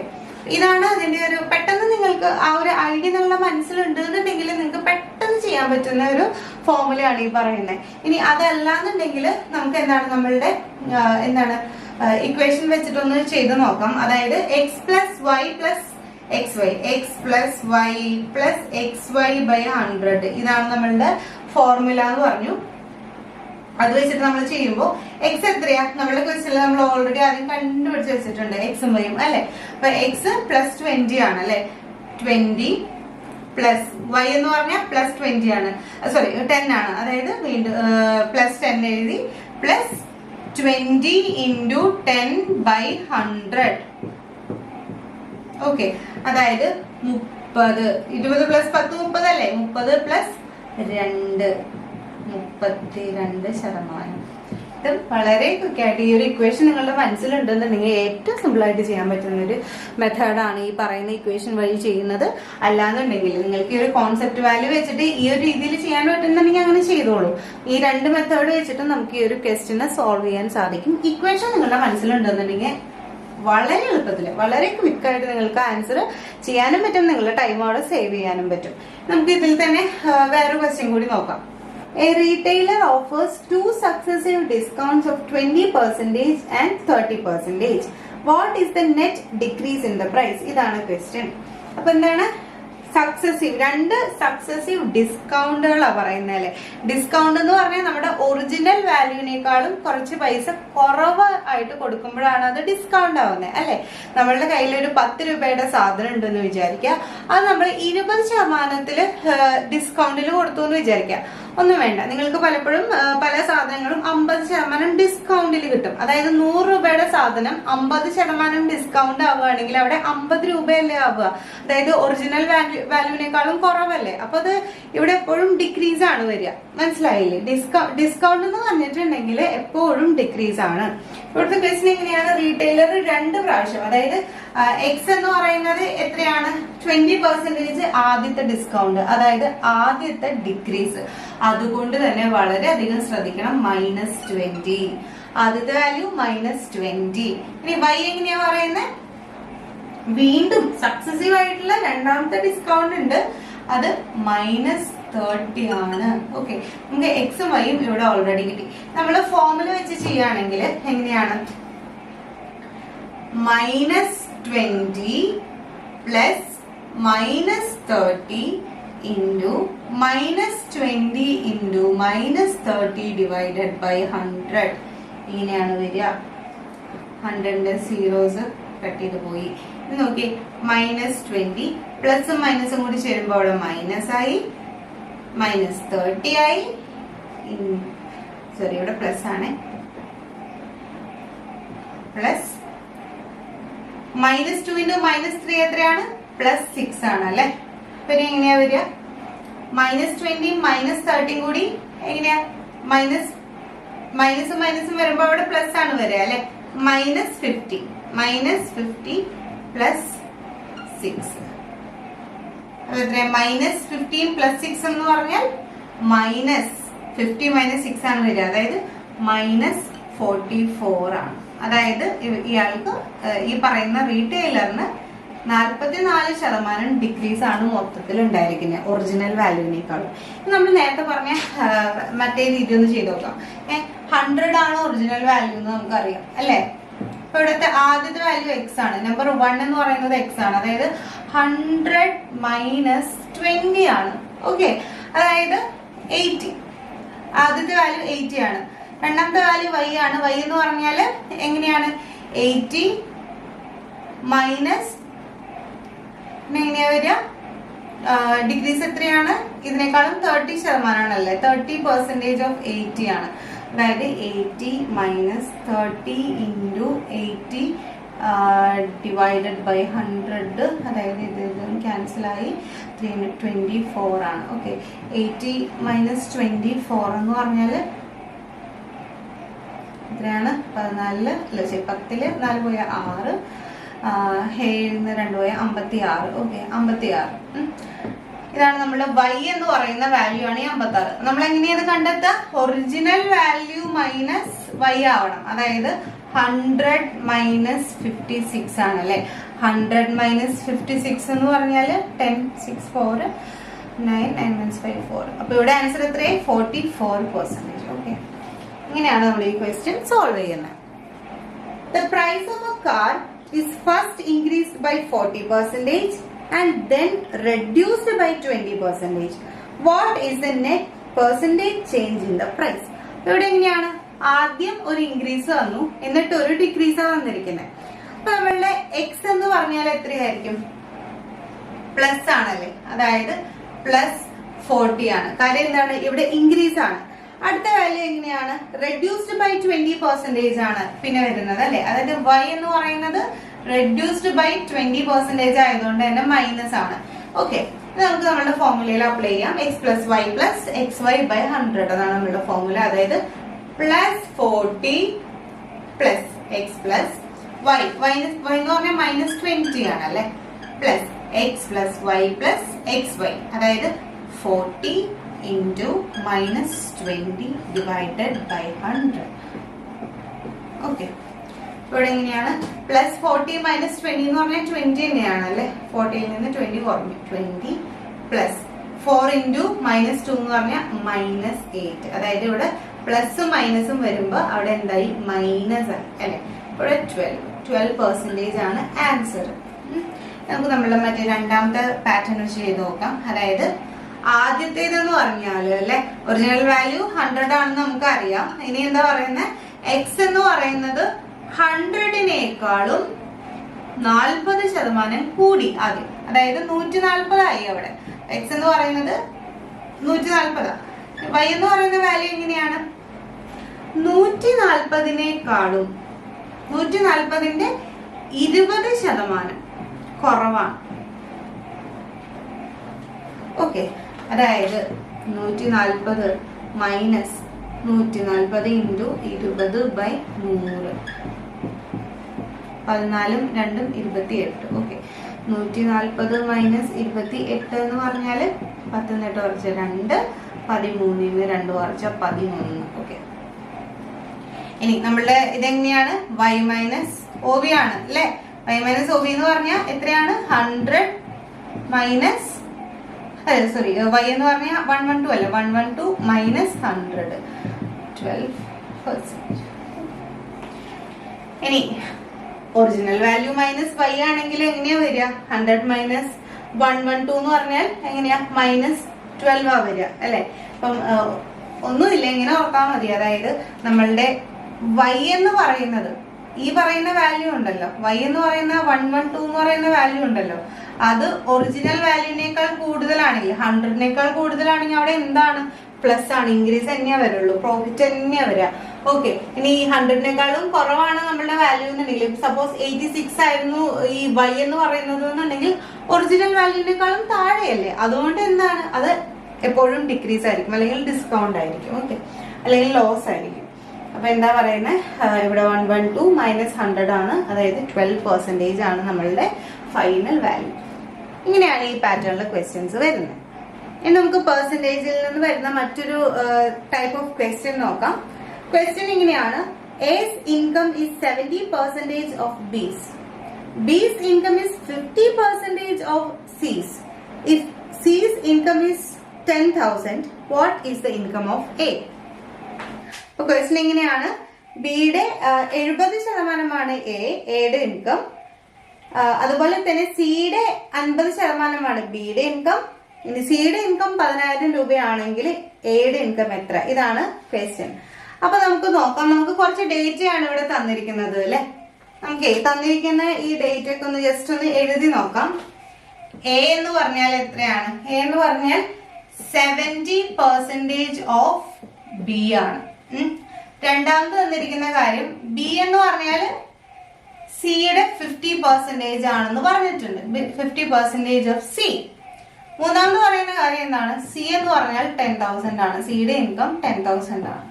ഇതാണ് അതിന്റെ ഒരു പെട്ടെന്ന് നിങ്ങൾക്ക് ആ ഒരു ഐഡിയ നിങ്ങളുടെ മനസ്സിലുണ്ട് എന്നുണ്ടെങ്കിൽ നിങ്ങൾക്ക് പെട്ടെന്ന് ചെയ്യാൻ പറ്റുന്ന ഒരു ഫോർമുലയാണ് ഈ പറയുന്നത്. ഇനി അതല്ലാന്നുണ്ടെങ്കിൽ നമുക്ക് എന്താണ് നമ്മളുടെ എന്താണ് ഇക്വേഷൻ വെച്ചിട്ടൊന്ന് ചെയ്ത് നോക്കാം. അതായത് x plus y plus x y, x plus y plus x y by 100 ഇതാണ് നമ്മളുടെ ഫോർമുല എന്ന് പറഞ്ഞു. അത് വെച്ചിട്ട് നമ്മൾ ചെയ്യുമ്പോൾ എക്സ് എത്രയാ നമ്മുടെ ക്വസ്റ്റ്യനിൽ നമ്മൾ ഓൾറെഡി ആദ്യം കണ്ടുപിടിച്ച് വെച്ചിട്ടുണ്ട്, എക്സും വൈയും അല്ലെ. അപ്പൊ എക്സ് +20 ആണ് അല്ലെ, 20 പ്ലസ് വൈ എന്ന് പറഞ്ഞാൽ +20 ആണ്, സോറി 10 ആണ്. അതായത് വീണ്ടും +10 എഴുതി, +20 × 10/100. ഓക്കെ, അതായത് 30, 20 + 10 30 അല്ലേ, 30 + 2 32%. ഇത് വളരെ ക്വിക്കായിട്ട് ഈ ഒരു ഇക്വേഷൻ നിങ്ങളുടെ മനസ്സിലുണ്ടെന്നുണ്ടെങ്കിൽ ഏറ്റവും സിമ്പിൾ ആയിട്ട് ചെയ്യാൻ പറ്റുന്ന ഒരു മെത്തേഡാണ് ഈ പറയുന്ന ഇക്വേഷൻ വഴി ചെയ്യുന്നത്. അല്ലാന്നുണ്ടെങ്കിൽ നിങ്ങൾക്ക് ഈ ഒരു കോൺസെപ്റ്റ് വാല്യൂ വെച്ചിട്ട് ഈ ഒരു രീതിയിൽ ചെയ്യാൻ പറ്റുന്നുണ്ടെങ്കിൽ അങ്ങനെ ചെയ്തോളൂ. ഈ രണ്ട് മെത്തേഡ് വെച്ചിട്ട് നമുക്ക് ഈ ഒരു ക്വസ്റ്റിനെ സോൾവ് ചെയ്യാൻ സാധിക്കും. ഇക്വേഷൻ നിങ്ങളുടെ മനസ്സിലുണ്ടെന്നുണ്ടെങ്കിൽ വളരെ എളുപ്പത്തിൽ വളരെ ക്വിക്കായിട്ട് നിങ്ങൾക്ക് ആൻസർ ചെയ്യാനും പറ്റും, നിങ്ങളുടെ ടൈം അവിടെ സേവ് ചെയ്യാനും പറ്റും. നമുക്ക് ഇതിൽ തന്നെ വേറൊരു ക്വസ്റ്റ്യൻ കൂടി നോക്കാം. A retailer offers 2 successive discounts of 20% and 30%. What is the net decrease in the price? ഇതാണ് ക്വസ്റ്റ്യൻ. അപ്പൊ എന്താണ് സക്സസീവ്, 2 സക്സസീവ് ഡിസ്കൗണ്ടുകളാണ് പറയുന്നത് അല്ലെ. ഡിസ്കൗണ്ട് എന്ന് പറഞ്ഞാൽ നമ്മുടെ ഒറിജിനൽ വാല്യൂവിനേക്കാളും കുറച്ച് പൈസ കുറവ് ആയിട്ട് കൊടുക്കുമ്പോഴാണ് അത് ഡിസ്കൗണ്ട് ആവുന്നത് അല്ലെ. നമ്മളുടെ കയ്യിൽ ഒരു 10 രൂപയുടെ സാധനം ഉണ്ടെന്ന് വിചാരിക്കുക, അത് നമ്മൾ 20% ഡിസ്കൗണ്ടിൽ കൊടുത്തു എന്ന് വിചാരിക്കുക. ഒന്നും വേണ്ട, നിങ്ങൾക്ക് പലപ്പോഴും പല സാധനങ്ങളും 50% ഡിസ്കൗണ്ടിൽ കിട്ടും. അതായത് 100 രൂപയുടെ സാധനം 50% ഡിസ്കൗണ്ട് ആവുകയാണെങ്കിൽ അവിടെ 50 രൂപയല്ലേ ആവുക, അതായത് ഒറിജിനൽ വാല്യൂവിനേക്കാളും കുറവല്ലേ. അപ്പൊ അത് ഇവിടെ എപ്പോഴും ഡിക്രീസ് ആണ് വരിക, മനസ്സിലായില്ലേ. ഡിസ്കൗണ്ട് എന്ന് പറഞ്ഞിട്ടുണ്ടെങ്കിൽ എപ്പോഴും ഡിക്രീസ് ആണ്. ഇവിടുത്തെ ക്വസ്റ്റ്യൻ എങ്ങനെയാണ്, റീറ്റെയിലർ 2 പ്രാവശ്യം, അതായത് എക്സ് എന്ന് പറയുന്നത് എത്രയാണ്, 20% ആദ്യത്തെ ഡിസ്കൗണ്ട്, അതായത് ആദ്യത്തെ ഡിക്രീസ്. അതുകൊണ്ട് തന്നെ വളരെയധികം ശ്രദ്ധിക്കണം, -20 ആദ്യത്തെ വാല്യൂ -20. ഇനി വൈ എങ്ങനെയാ പറയുന്നത്, വീണ്ടും സക്സസീവ് ആയിട്ടുള്ള രണ്ടാമത്തെ ഡിസ്കൗണ്ട് ഉണ്ട്, അത് -30 ആണ്. ഓക്കെ, നമുക്ക് എക്സും വൈയും ഇവിടെ ഓൾറെഡി കിട്ടി. നമ്മൾ ഫോർമുല വെച്ച് ചെയ്യുകയാണെങ്കിൽ എങ്ങനെയാണ്, -20 plus -30 into -20 into -30 divided by 100 ഇങ്ങനെയാണ് വരിക. 100ന്റെ സീറോസ് കട്ട് ചെയ്ത് പോയി. ഇത് നോക്കി, -20 പ്ലസും മൈനസും കൂടി ചേരുമ്പോൾ അവിടെ മൈനസ് ആയി, -30 ആയി, സോറി ഇവിടെ പ്ലസ് ആണ്, പ്ലസ് -2 ഇൻറ്റു -3 എത്രയാണ്, +6 ആണ് അല്ലെ. പിന്നെ എങ്ങനെയാ വരിക, -20 -30 കൂടി എങ്ങനെയാ, മൈനസും മൈനസും വരുമ്പോ അവിടെ പ്ലസ് ആണ് വരിക അല്ലെ. -50 പ്ലസ് 6 എത്രയാ, -15 പ്ലസ് 6 എന്ന് പറഞ്ഞാൽ -50 -6 ആണ് വരിക, അതായത് -44 ആണ്. അതായത് ഇയാൾക്ക് ഈ പറയുന്ന റീറ്റെയിലറിന് 44% ഡിക്രീസ് ആണ് മൊത്തത്തിൽ ഉണ്ടായിരിക്കുന്നത് ഒറിജിനൽ വാല്യൂവിനേക്കാളും. നമ്മൾ നേരത്തെ പറഞ്ഞ മറ്റേ രീതി ഒന്ന് ചെയ്ത് നോക്കാം. 100 ആണ് ഒറിജിനൽ വാല്യൂ എന്ന് നമുക്കറിയാം അല്ലെ. ഇപ്പൊ ഇവിടുത്തെ ആദ്യത്തെ വാല്യൂ എക്സ് ആണ്, നമ്പർ 1 എന്ന് പറയുന്നത് എക്സ് ആണ്, അതായത് 100 - 20 ആണ്. ഓക്കെ, അതായത് 80. ആദ്യത്തെ വാല്യൂ 80 ആണ്. രണ്ടാമത്തെ വാല്യൂ വൈ ആണ്. വൈ എന്ന് പറഞ്ഞാല് എങ്ങനെയാണ്, 80 മൈനസ് എങ്ങനെയാ വരിക, ഡിഗ്രീസ് എത്രയാണ്, ഇതിനേക്കാളും 30% ആണല്ലേ, 30% ഓഫ് 80 ആണ്. അതായത് 80 മൈനസ് 30 ഇൻറ്റു 80 ഡിവൈഡഡ് ബൈ 100, അതായത് ഇതും ക്യാൻസലായി 324 ആണ്. ഓക്കെ, 80 മൈനസ് 24 എന്ന് പറഞ്ഞാൽ എത്രയാണ്? 14, 10 4 പോയ 6, 7 2 പോയ 56. ഓക്കെ, 56. ഇതാണ് നമ്മുടെ y എന്ന് പറയുന്ന വാല്യൂ ആണ് ഈ 56. നമ്മൾ എങ്ങനെയാണ് കണ്ടെത്തുക? ഒറിജിനൽ വാല്യൂ മൈനസ് y ആവണം. അതായത് 100 മൈനസ് 56 ആണ് അല്ലെ. 100 മൈനസ് 56 എന്ന് പറഞ്ഞാൽ 10 6 4 9 9 1 5 4. അപ്പൊ ഇവിടെ ആൻസർ എത്രയായി? 44%. ഓക്കെ, ഇങ്ങനെയാണ് നമ്മൾ ഈ ക്വസ്റ്റ്യൻ സോൾവ് ചെയ്യുന്നത്. The price of a car is first increased by 40% and then reduced by 20%. What is the net percentage change in the price? ഇവിടെ എങ്ങനെയാണ്? ആദ്യം ഒരു ഇൻക്രീസ് വന്നു, എന്നിട്ട് ഒരു ഡിക്രീസ് ആണ് വന്നിരിക്കുന്നത്. അപ്പൊ നമ്മളുടെ എക്സ് എന്ന് പറഞ്ഞാൽ എത്രയായിരിക്കും? പ്ലസ് ആണല്ലേ, അതായത് പ്ലസ് 40 ആണ്. കാര്യം എന്താണ്? ഇവിടെ ഇൻക്രീസ് ആണ്. അടുത്ത വാല്യൂ എങ്ങനെയാണ്? റെഡ്യൂസ്ഡ് ബൈ 20% ആണ് പിന്നെ വരുന്നത് അല്ലെ. അതായത് y എന്ന് പറയുന്നത് റെഡ്യൂസ്ഡ് ബൈ 20% ആയതുകൊണ്ട് തന്നെ മൈനസ് ആണ്. ഓക്കെ, ഇത് നമുക്ക് നമ്മുടെ ഫോർമുലയിൽ അപ്ലൈ ചെയ്യാം. X plus y plus x y by 100 അതാണ് നമ്മുടെ ഫോർമുല. അതായത് plus 40 plus x plus y, y എന്ന് പറഞ്ഞാൽ മൈനസ് 20 ആണ് അല്ലെ, plus x plus y plus x y, അതായത് 40 into minus 20 divided by 100. Okay, ഇവിടെ എങ്ങനെയാണ്? പ്ലസ് 40 മൈനസ് 20 എന്ന് പറഞ്ഞാൽ 20 തന്നെയാണ് അല്ലെ. 40യിൽ നിന്ന് 20 കുറഞ്ഞു, 20 പ്ലസ് 4 ഇൻറ്റു മൈനസ് 2 എന്ന് പറഞ്ഞാൽ മൈനസ് 8. അതായത് ഇവിടെ പ്ലസും മൈനസും വരുമ്പോ അവിടെ എന്തായി? മൈനസ് ആയി അല്ലെ. ഇവിടെ 12% ആണ് ആൻസർ. നമുക്ക് നമ്മളെ മറ്റേ രണ്ടാമത്തെ പാറ്റേൺ വെച്ച് ചെയ്ത് നോക്കാം. അതായത് ആദ്യത്തേതെന്ന് പറഞ്ഞാല് അല്ലെ, ഒറിജിനൽ വാല്യൂ 100 ആണെന്ന് നമുക്ക് അറിയാം. ഇനി എന്താ പറയുന്നത്? എക്സ് എന്ന് പറയുന്നത് 100-നേക്കാളും 40% കൂടി ആദ്യം, അതായത് 140 ആയി. അവിടെ എക്സ് എന്ന് പറയുന്നത് 140. y എന്ന് പറയുന്ന വാല്യൂ എങ്ങനെയാണ്? 140-നേക്കാളും 140ന്റെ 20% കുറവാണ്. ഓക്കെ, അതായത് 140 minus 140 into 20 by 100, 14 2 28. Okay, 140 minus 28 എന്ന് പറഞ്ഞാൽ 10 കുറച്ച് 2, 13 2 കുറച്ച് 13. ഓക്കെ, ഇനി നമ്മളുടെ ഇതെങ്ങനെയാണ്? y മൈനസ് ഒ ബി ആണ് അല്ലെ. y മൈനസ് ഒ ബി എന്ന് പറഞ്ഞാൽ എത്രയാണ്? 100 മൈനസ് സോറി y എന്ന് പറഞ്ഞാൽ 112 അല്ല, 112 മൈനസ് 100, 12%. ഇനി ഒറിജിനൽ വാല്യൂ മൈനസ് y ആണെങ്കിൽ എങ്ങനെയാ വരിക? 100 മൈനസ് 112 എന്ന് പറഞ്ഞാൽ എങ്ങനെയാ? മൈനസ് 12 ആ വരിക അല്ലെ. അപ്പം ഒന്നുമില്ല, ഇങ്ങനെ ഓർത്താൽ മതി. അതായത് നമ്മളുടെ y എന്ന് പറയുന്നത് ഈ പറയുന്ന വാല്യൂ ഉണ്ടല്ലോ, y എന്ന് പറയുന്ന 112 എന്ന് പറയുന്ന വാല്യൂ ഉണ്ടല്ലോ, അത് ഒറിജിനൽ വാല്യൂനേക്കാൾ കൂടുതലാണെങ്കിൽ 100-നേക്കാൾ കൂടുതലാണെങ്കിൽ അവിടെ എന്താണ്? പ്ലസ് ആണ്, ഇൻക്രീസ് തന്നെയാ വരുള്ളൂ, പ്രോഫിറ്റ് തന്നെയാ വരിക. ഓക്കെ, ഇനി ഈ 100-നേക്കാളും കുറവാണ് നമ്മളുടെ വാല്യൂ എന്നുണ്ടെങ്കിൽ, സപ്പോസ് 86 ആയിരുന്നു ഈ y എന്ന് പറയുന്നത് എന്നുണ്ടെങ്കിൽ ഒറിജിനൽ വാല്യൂനേക്കാളും താഴെയല്ലേ. അതുകൊണ്ട് എന്താണ്? അത് എപ്പോഴും ഡിക്രീസ് ആയിരിക്കും, അല്ലെങ്കിൽ ഡിസ്കൗണ്ട് ആയിരിക്കും. ഓക്കെ, അല്ലെങ്കിൽ ലോസ് ആയിരിക്കും. അപ്പൊ എന്താ പറയുന്നത്? ഇവിടെ 112 മൈനസ് 100 ആണ്, അതായത് 12% ആണ് നമ്മളുടെ ഫൈനൽ വാല്യൂ. ഇങ്ങനെയാണ് ഈ പാറ്റേണിലെ ക്വസ്റ്റ്യൻസ് വരുന്നത്. ഇനി നമുക്ക് പെർസെന്റേജിൽ നിന്ന് വരുന്ന മറ്റൊരു ടൈപ്പ് ഓഫ് ക്വസ്റ്റ്യൻ നോക്കാം. ക്വസ്റ്റ്യൻ ഇങ്ങനെയാണ്: A's income is 70% of B's, B's income is 50% of C's. If C's income is 10,000, what is the income of A? അപ്പൊ ക്വസ്റ്റ്യൻ ഇങ്ങനെയാണ്: ബിയുടെ 70% എയുടെ ഇൻകം, അതുപോലെ തന്നെ സിയുടെ 50% ബിയുടെ ഇൻകം. ഇനി സിയുടെ ഇൻകം 10,000 രൂപയാണെങ്കിൽ എയുടെ ഇൻകം എത്ര? ഇതാണ് ക്വസ്റ്റ്യൻ. അപ്പൊ നമുക്ക് നോക്കാം. നമുക്ക് കുറച്ച് ഡേറ്റ് ആണ് ഇവിടെ തന്നിരിക്കുന്നത് അല്ലെ. നമുക്ക് തന്നിരിക്കുന്ന ഈ ഡേറ്റ് ഒക്കെ ഒന്ന് ജസ്റ്റ് ഒന്ന് എഴുതി നോക്കാം. എ എന്ന് പറഞ്ഞാൽ എത്രയാണ്? എ എന്ന് പറഞ്ഞാൽ 70% ഓഫ് ബി ആണ്. രണ്ടാമത് തന്നിരിക്കുന്ന കാര്യം ബി എന്ന് പറഞ്ഞാൽ സിയുടെ 50% ആണെന്ന് പറഞ്ഞിട്ടുണ്ട്. 50% ഓഫ് സി. മൂന്നാമത് പറയുന്ന കാര്യം എന്താണ്? സി എന്ന് പറഞ്ഞാൽ 10,000 ആണ്. സിയുടെ ഇൻകം 10,000 ആണ്.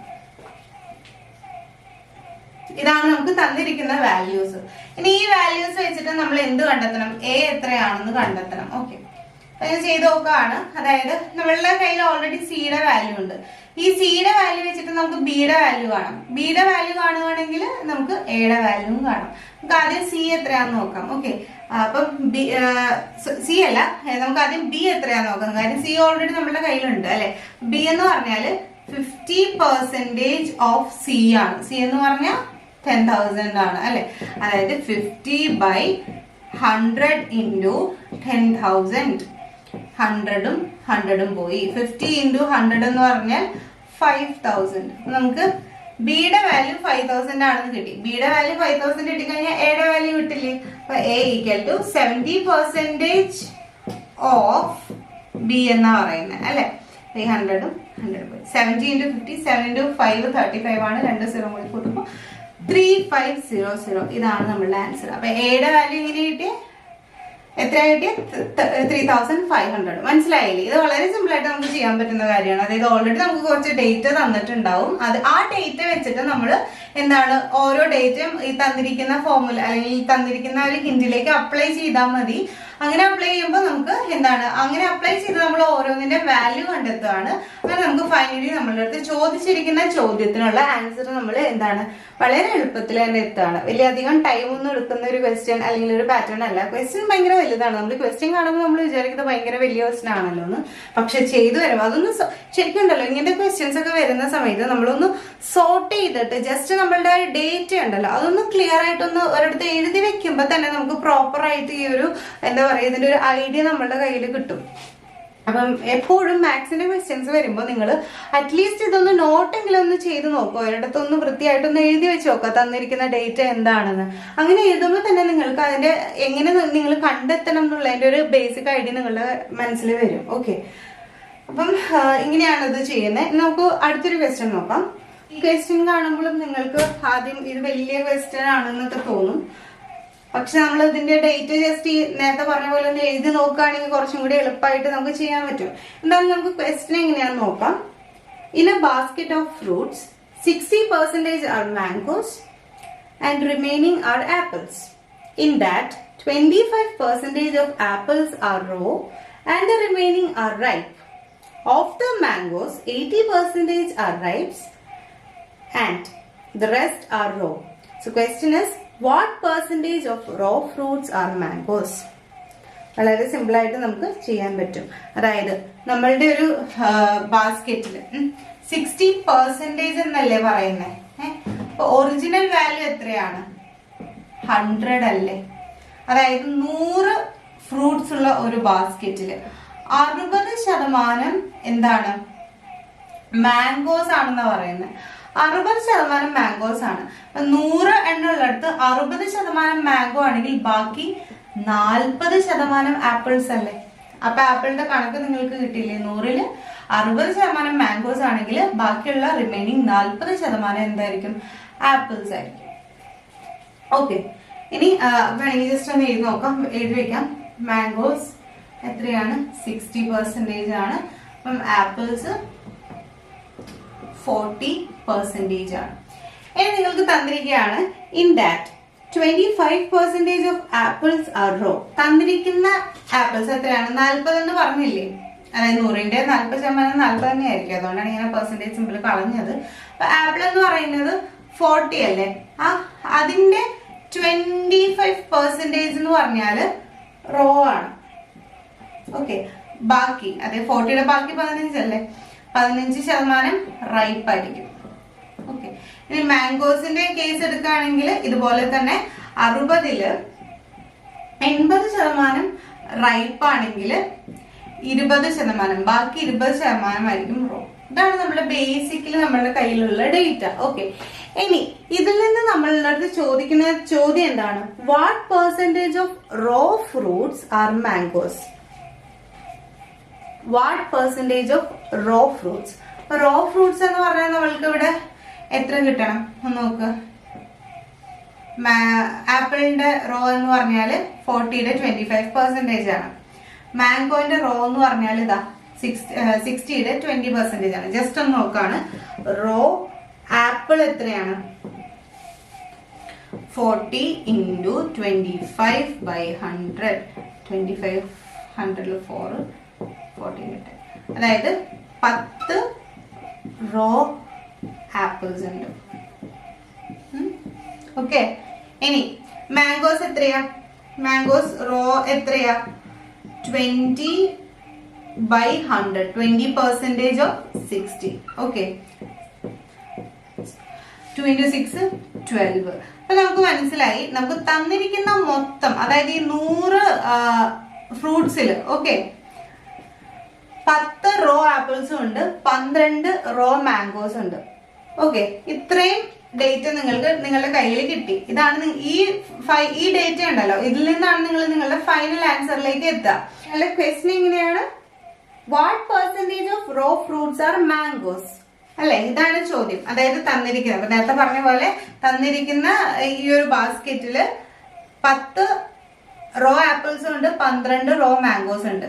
ഇതാണ് നമുക്ക് തന്നിരിക്കുന്ന വാല്യൂസ്. ഇനി ഈ വാല്യൂസ് വെച്ചിട്ട് നമ്മൾ എന്ത് കണ്ടെത്തണം? എ എത്രയാണെന്ന് കണ്ടെത്തണം. ഓക്കെ, അത് ചെയ്ത് നോക്കുകയാണ്. അതായത് നമ്മളുടെ കയ്യിൽ ഓൾറെഡി സിയുടെ വാല്യൂ ഉണ്ട്. ഈ സിയുടെ വാല്യൂ വെച്ചിട്ട് നമുക്ക് ബിയുടെ വാല്യൂ കാണാം. ബിയുടെ വാല്യൂ കാണുകയാണെങ്കിൽ നമുക്ക് എയുടെ വാല്യൂവും കാണാം. നമുക്ക് ആദ്യം സി എത്രയാണെന്ന് നോക്കാം. ഓക്കെ, അപ്പം ബി സി അല്ല, നമുക്ക് ആദ്യം ബി എത്രയാന്ന് നോക്കാം. കാര്യം സി ഓൾറെഡി നമ്മുടെ കയ്യിലുണ്ട് അല്ലെ. ബി എന്ന് പറഞ്ഞാൽ 50% ഓഫ് സി ആണ്. സി എന്ന് പറഞ്ഞാൽ 10,000 ആണ് അല്ലെ. അതായത് 50/100 ഇൻറ്റു 10,000. 100 പോയി. 50 ഇൻറ്റു 100 എന്ന് പറഞ്ഞാൽ 5,000. നമുക്ക് ബിയുടെ വാല്യൂ 5,000 ആണെന്ന് കിട്ടി. ബിയുടെ വാല്യൂ 5,000 കിട്ടിക്കഴിഞ്ഞാൽ എയുടെ വാല്യൂ കിട്ടില്ലേ? അപ്പൊ A equal to 70% of B എന്നാ പറയുന്നത് അല്ലെ. ഈ 100 പോയി. 70 ഇൻറ്റു 50, 7 ഇൻറ്റു 5 35 ആണ്. 2 0 കൂടി കൂട്ടുമ്പോൾ 3500. ഇതാണ് നമ്മളുടെ ആൻസർ. അപ്പൊ എയുടെ വാല്യൂ ഇങ്ങനെ കിട്ടിയ എത്ര കിട്ടിയ 3,500. മനസ്സിലായില്ലേ? ഇത് വളരെ സിമ്പിൾ ആയിട്ട് നമുക്ക് ചെയ്യാൻ പറ്റുന്ന കാര്യമാണ്. അതായത് ഓൾറെഡി നമുക്ക് കുറച്ച് ഡേറ്റ തന്നിട്ടുണ്ടാവും. അത് ആ ഡേറ്റ വെച്ചിട്ട് നമ്മൾ എന്താണ് ഓരോ ഡേറ്റയും ഈ തന്നിരിക്കുന്ന ഫോർമുല അല്ലെങ്കിൽ ഈ തന്നിരിക്കുന്ന ഒരു ഹിന്റിലേക്ക് അപ്ലൈ ചെയ്താൽ മതി. അങ്ങനെ അപ്ലൈ ചെയ്യുമ്പോൾ നമുക്ക് എന്താണ് അങ്ങനെ അപ്ലൈ ചെയ്ത് നമ്മൾ ഓരോന്നിന്റെ വാല്യൂ കണ്ടെത്തുകയാണ്. അങ്ങനെ നമുക്ക് ഫൈനലി നമ്മളുടെ അടുത്ത് ചോദിച്ചിരിക്കുന്ന ചോദ്യത്തിനുള്ള ആൻസർ നമ്മൾ എന്താണ് വളരെ എളുപ്പത്തിൽ തന്നെ എത്തുകയാണ്. വലിയ അധികം ടൈം ഒന്നും എടുക്കുന്ന ഒരു ക്വസ്റ്റ്യൻ അല്ലെങ്കിൽ ഒരു പാറ്റേൺ അല്ല. ക്വസ്റ്റ്യൻ ഭയങ്കര വലുതാണ്. നമ്മൾ ക്വസ്റ്റ്യൻ കാണുമ്പോൾ നമ്മൾ വിചാരിക്കുന്നത് ഭയങ്കര വലിയ ക്വസ്റ്റ്യൻ ആണല്ലോ എന്ന്. പക്ഷെ ചെയ്തു വരുമ്പോൾ അതൊന്ന് ശരിക്കും ഉണ്ടല്ലോ, ഇങ്ങനത്തെ ക്വസ്റ്റ്യൻസ് ഒക്കെ വരുന്ന സമയത്ത് നമ്മളൊന്ന് സോർട്ട് ചെയ്തിട്ട് ജസ്റ്റ് നമ്മളുടെ ഡേറ്റ ഉണ്ടല്ലോ അതൊന്ന് ക്ലിയർ ആയിട്ടൊന്ന് ഒരിടത്ത് എഴുതി വെക്കുമ്പോൾ തന്നെ നമുക്ക് പ്രോപ്പർ ആയിട്ട് ഈ ഒരു എന്താ പറയുക ഇതിന്റെ ഒരു ഐഡിയ നമ്മളുടെ കയ്യിൽ കിട്ടും. അപ്പം എപ്പോഴും മാത്സിന്റെ ക്വസ്റ്റ്യൻസ് വരുമ്പോൾ നിങ്ങൾ അറ്റ്ലീസ്റ്റ് ഇതൊന്ന് നോട്ടെങ്കിലും ഒന്ന് ചെയ്ത് നോക്കുക. ഒരിടത്തൊന്ന് വൃത്തിയായിട്ടൊന്ന് എഴുതി വെച്ച് നോക്കുക തന്നിരിക്കുന്ന ഡേറ്റ എന്താണെന്ന്. അങ്ങനെ എഴുതുമ്പോൾ തന്നെ നിങ്ങൾക്ക് അതിന്റെ എങ്ങനെ നിങ്ങൾ കണ്ടെത്തണം എന്നുള്ളതിന്റെ ഒരു ബേസിക് ഐഡിയ നിങ്ങളുടെ മനസ്സിൽ വരും. ഓക്കെ, അപ്പം ഇങ്ങനെയാണ് ഇത് ചെയ്യുന്നത്. നമുക്ക് അടുത്തൊരു ക്വസ്റ്റ്യൻ നോക്കാം. ഈ ക്വസ്റ്റ്യൻ കാണുമ്പോഴും നിങ്ങൾക്ക് ആദ്യം ഇത് വലിയ ക്വസ്റ്റ്യൻ ആണെന്നൊക്കെ തോന്നും. പക്ഷെ നമ്മൾ ഇതിന്റെ ഡേറ്റ് ജസ്റ്റ് ഈ നേരത്തെ പറഞ്ഞ പോലെ ഒന്ന് എഴുതി നോക്കുകയാണെങ്കിൽ കുറച്ചും കൂടി എളുപ്പമായിട്ട് നമുക്ക് ചെയ്യാൻ പറ്റും. എന്തായാലും നമുക്ക് ക്വസ്റ്റ്യൻ എങ്ങനെയാണെന്ന് നോക്കാം. In A basket of fruits 60% are mangoes and remaining are apples. In that 25% of apples are raw and the remaining are ripe. Of the mangoes 80% are ripe and the rest are raw. So question is, what percentage of raw fruits are mangoes? വളരെ simple ആയിട്ട് നമുക്ക് ചെയ്യാൻ പറ്റും. അതായത് നമ്മളുടെ ഒരു ബാസ്കറ്റിൽ 60% എന്നല്ലേ പറയുന്നത്. അപ്പൊ ഒറിജിനൽ വാല്യൂ എത്രയാണ്? 100 അല്ലേ. അതായത് 100 ഫ്രൂട്ട്സ് ഉള്ള ഒരു ബാസ്കറ്റില് 60% എന്താണ്? മാംഗോസ് ആണെന്നാ പറയുന്നത്. 60% മാംഗോസ് ആണ്. 100 എണ്ണുള്ളിടത്ത് 60% മാംഗോ ആണെങ്കിൽ ബാക്കി 40% ആപ്പിൾസ് അല്ലേ. അപ്പൊ ആപ്പിളിന്റെ കണക്ക് നിങ്ങൾക്ക് കിട്ടിയില്ലേ? 100-ല് 60% മാംഗോസ് ആണെങ്കിൽ ബാക്കിയുള്ള റിമൈനിങ് 40% എന്തായിരിക്കും? ആപ്പിൾസ് ആയിരിക്കും. ഓക്കെ, ഇനി വേണമെങ്കിൽ ജസ്റ്റ് ഒന്ന് എഴുതി നോക്കാം, എഴുതി വെക്കാം. മാംഗോസ് എത്രയാണ്? 60% ആണ്. അപ്പം ആപ്പിൾസ് 40% ആണ്. ഇനി നിങ്ങൾക്ക് തന്നിരിക്കുകയാണ് in that 25% of apples are raw. തന്നിരിക്കുന്ന ആപ്പിൾസ് എത്രയാണ്? 40 എന്ന് പറഞ്ഞില്ലേ? അതായത് 100-ന്റെ 40% 40 തന്നെ ആയിരിക്കും. അതുകൊണ്ടാണ് ഇങ്ങനെ പെർസെന്റേജ് സിമ്പിൾ കളഞ്ഞത്. അപ്പൊ ആപ്പിൾ എന്ന് പറയുന്നത് 40 അല്ലേ. അതിന്റെ 25% എന്ന് പറഞ്ഞാല് റോ ആണ്. ഓക്കെ, ബാക്കി അതെ 40-യുടെ ബാക്കി 15 അല്ലേ. 15% റൈപ്പ് ആയിരിക്കും. ഓക്കെ, ഇനി മാംഗോസിന്റെ കേസ് എടുക്കുകയാണെങ്കിൽ ഇതുപോലെ തന്നെ 60-ല് 80% റൈപ്പ് ആണെങ്കിൽ 20%, ബാക്കി 20% ആയിരിക്കും റോ. ഇതാണ് നമ്മുടെ ബേസിക്കലി നമ്മുടെ കയ്യിലുള്ള ഡേറ്റ. ഓക്കെ, ഇനി ഇതിൽ നിന്ന് നമ്മളുടെ അടുത്ത് ചോദിക്കുന്ന ചോദ്യം എന്താണ്? What percentage of raw fruits are mangoes? What percentage of raw fruits? Raw fruits എന്ന് പറഞ്ഞാൽ നമ്മൾക്ക് ഇവിടെ എത്ര കിട്ടണം ഒന്ന് നോക്ക്. ആപ്പിളിന്റെ റോ എന്ന് പറഞ്ഞാൽ 40യുടെ 25% ആണ്. മാംഗോന്റെ റോ എന്ന് പറഞ്ഞാൽ ഇതാ 60യുടെ 20% ആണ്. ജസ്റ്റ് ഒന്ന് നോക്കാണ്. റോ ആപ്പിൾ എത്രയാണ്? 40 into 25/100. 25/100 4 40 കിട്ടും. അതായത് 10 റോ ആപ്പിൾസ് ഉണ്ട്. ഓക്കെ, ഇനി മാംഗോസ് എത്രയാ? മാംഗോസ് റോ എത്രയാ? 20/100. 20% of 60. Okay, 2 into 6 12. അപ്പൊ നമുക്ക് മനസ്സിലായി, നമുക്ക് തന്നിരിക്കുന്ന മൊത്തം, അതായത് ഈ 100 ഫ്രൂട്ട്സിൽ ഓക്കെ 10 റോ ആപ്പിൾസും ഉണ്ട്, 12 റോ മാംഗോസ് ഉണ്ട്. ഓക്കെ, ഇത്രയും ഡേറ്റ നിങ്ങൾക്ക് നിങ്ങളുടെ കയ്യിൽ കിട്ടി. ഇതാണ് ഈ ഡേറ്റ ഉണ്ടല്ലോ, ഇതിൽ നിന്നാണ് നിങ്ങൾ നിങ്ങളുടെ ഫൈനൽ ആൻസറിലേക്ക് എത്തുക. നിങ്ങളുടെ ക്വസ്റ്റ്യൻ എങ്ങനെയാണ്? What percentage of raw fruits are mangoes അല്ലെ? ഇതാണ് ചോദ്യം. അതായത് തന്നിരിക്കുന്നത്, അപ്പൊ നേരത്തെ പറഞ്ഞ പോലെ തന്നിരിക്കുന്ന ഈ ഒരു ബാസ്കറ്റില് 10 റോ ആപ്പിൾസും ഉണ്ട്, 12 റോ മാംഗോസ് ഉണ്ട്.